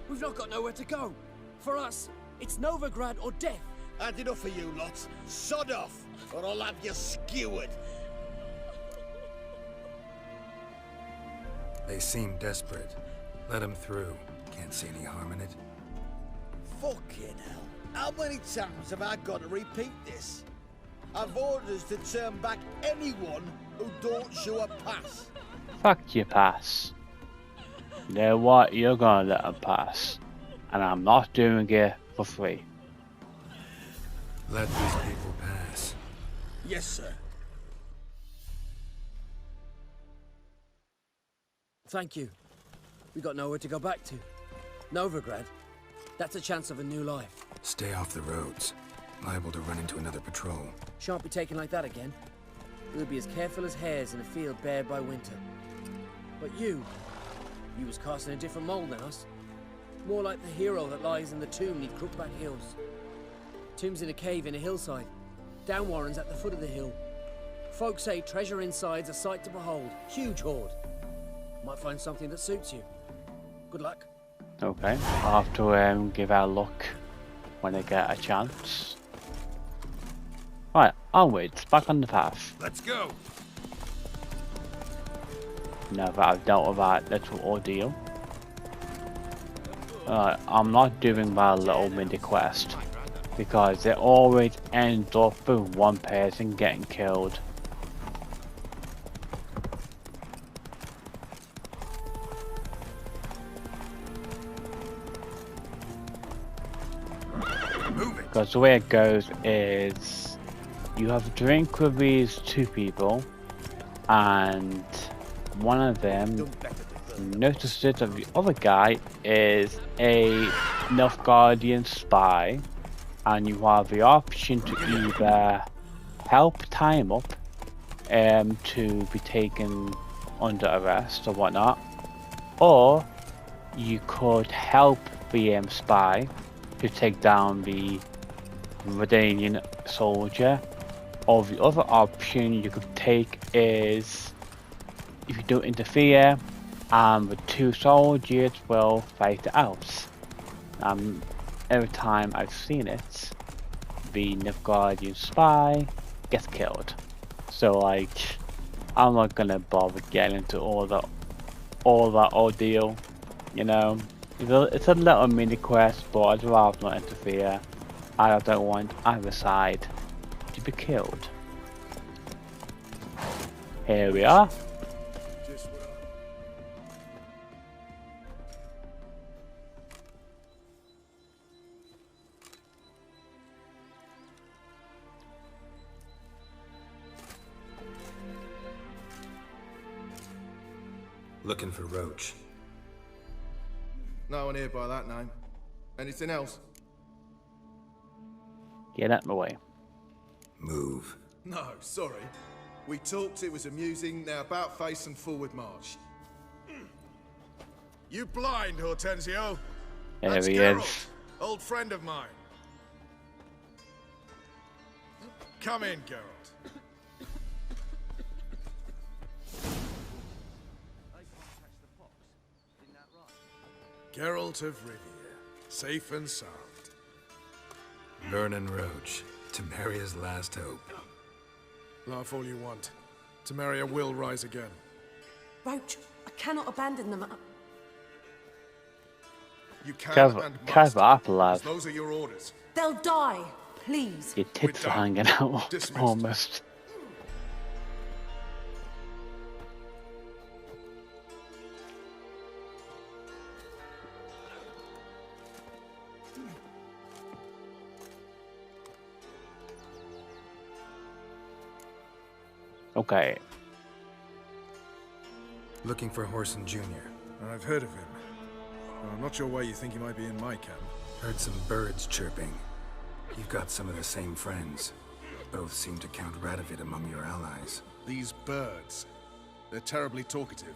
We've not got nowhere to go. For us, it's Novigrad or death. Had enough for you lots. Sod off, or I'll have you skewered. They seem desperate. Let them through. Can't see any harm in it. Fucking hell. How many times have I got to repeat this? I've orders to turn back anyone who don't show a pass. Fuck your pass. You know what? You're gonna let them pass. And I'm not doing it for free. Let these people pass. Yes, sir. Thank you. We got nowhere to go back to. Novigrad. That's a chance of a new life. Stay off the roads. Liable to run into another patrol. Shan't be taken like that again. We'll be as careful as hares in a field bared by winter. But you was cast in a different mould than us. More like the hero that lies in the tomb neath Crookback Hills. Tomb's in a cave in a hillside. Downwarren's at the foot of the hill. Folk say treasure inside's a sight to behold. Huge hoard. Might find something that suits you. Good luck. Okay, I'll have to give our luck when I get a chance. Right, onwards, back on the path. Let's go. Now that I've dealt with that little ordeal. I'm not doing my little mini quest because it always ends up with one person getting killed. Move it. Because the way it goes is you have a drink with these two people, and one of them notices that the other guy is a Nilfgaardian spy, and you have the option to either help tie him up to be taken under arrest or whatnot, or you could help the spy to take down the Redanian soldier, or the other option you could take is if you don't interfere, the two soldiers will fight it out. Every time I've seen it, the Nilfgaardian spy gets killed. So like, I'm not gonna bother getting into all that ordeal, you know. It's a little mini quest, but I'd rather not interfere. I don't want either side to be killed. Here we are. Looking for Roach. No one here by that name. Anything else? Get out of my way. Move. No, sorry. We talked, it was amusing, now about face and forward march. You blind, Hortensio? There That's he Geralt, is. old friend of mine. Come in, Geralt. Geralt of Rivia, safe and sound. Vernon Roach, Temeria's last hope. Laugh all you want. Temeria will rise again. Roach, I cannot abandon them. You can Cover and must. up, lad. Those are your orders. They'll die, please. Your tits are hanging out almost. Okay. Looking for Whoreson Jr. I've heard of him. I'm not sure why you think he might be in my camp. Heard some birds chirping. You've got some of the same friends. Both seem to count Radovid among your allies. These birds. They're terribly talkative.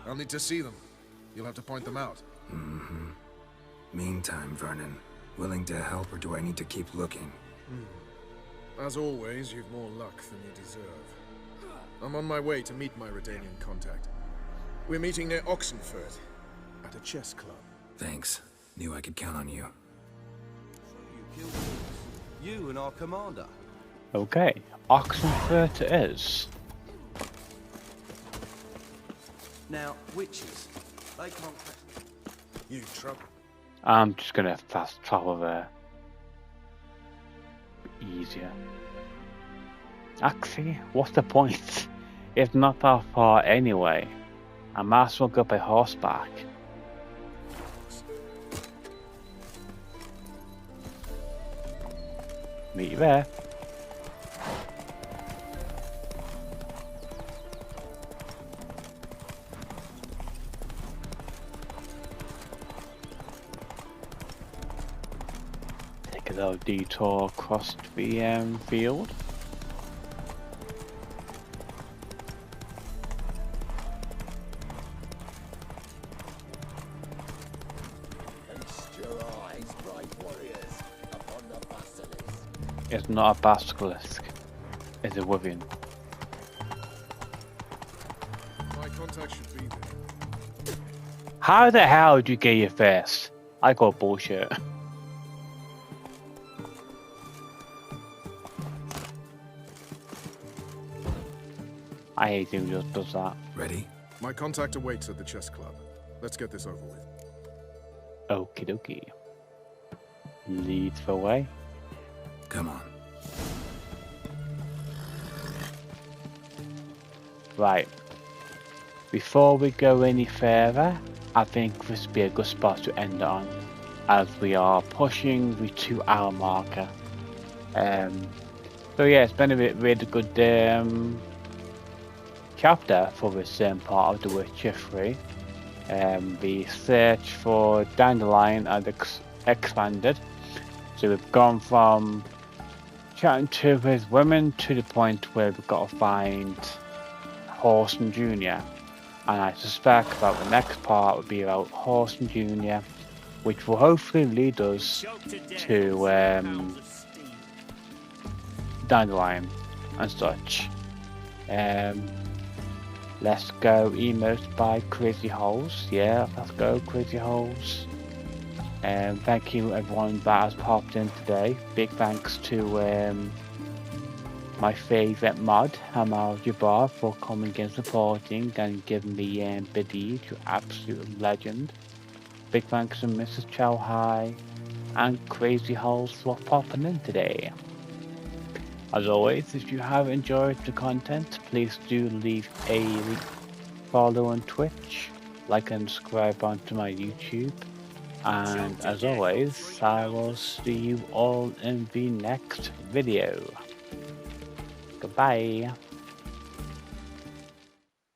I'll need to see them. You'll have to point them out. Mm-hmm. Meantime, Vernon, willing to help or do I need to keep looking? As always, you've more luck than you deserve. I'm on my way to meet my Redanian contact. We're meeting near Oxenfurt, at a chess club. Thanks. Knew I could count on you. You and our commander. Okay, Oxenfurt it is. Now, witches, they can't... You trouble. I'm just gonna fast travel there. Easier. Actually, what's the point? It's not that far anyway. I might as well go by horseback. Meet you there. Take a little detour across the field. It's not a basilisk, it's a wyvern. My contact should be there. How the hell did you get your first? I got bullshit. I hate him who just does that. Ready? My contact awaits at the chess club. Let's get this over with. Okie dokie. Lead the way. Come on. Right. Before we go any further, I think this would be a good spot to end on. as we are pushing the 2-hour marker. So yeah, it's been a really good chapter for this part of The Witcher 3. The search for Dandelion has expanded. So we've gone from chatting to his women to the point where we've got to find Whoreson Jr. And I suspect that the next part will be about Whoreson Jr., which will hopefully lead us to Dandelion and such. Let's go emotes by Crazy Holes. Yeah, let's go Crazy Holes. Thank you everyone that has popped in today. Big thanks to my favourite mod, Hamal Jabbar, for coming and supporting and giving me biddy to absolute legend. Big thanks to Mrs. Chow Hai and Crazy Holes for popping in today. As always, if you have enjoyed the content, please do leave a follow on Twitch, like and subscribe onto my YouTube. And as always, I will see you all in the next video. Goodbye.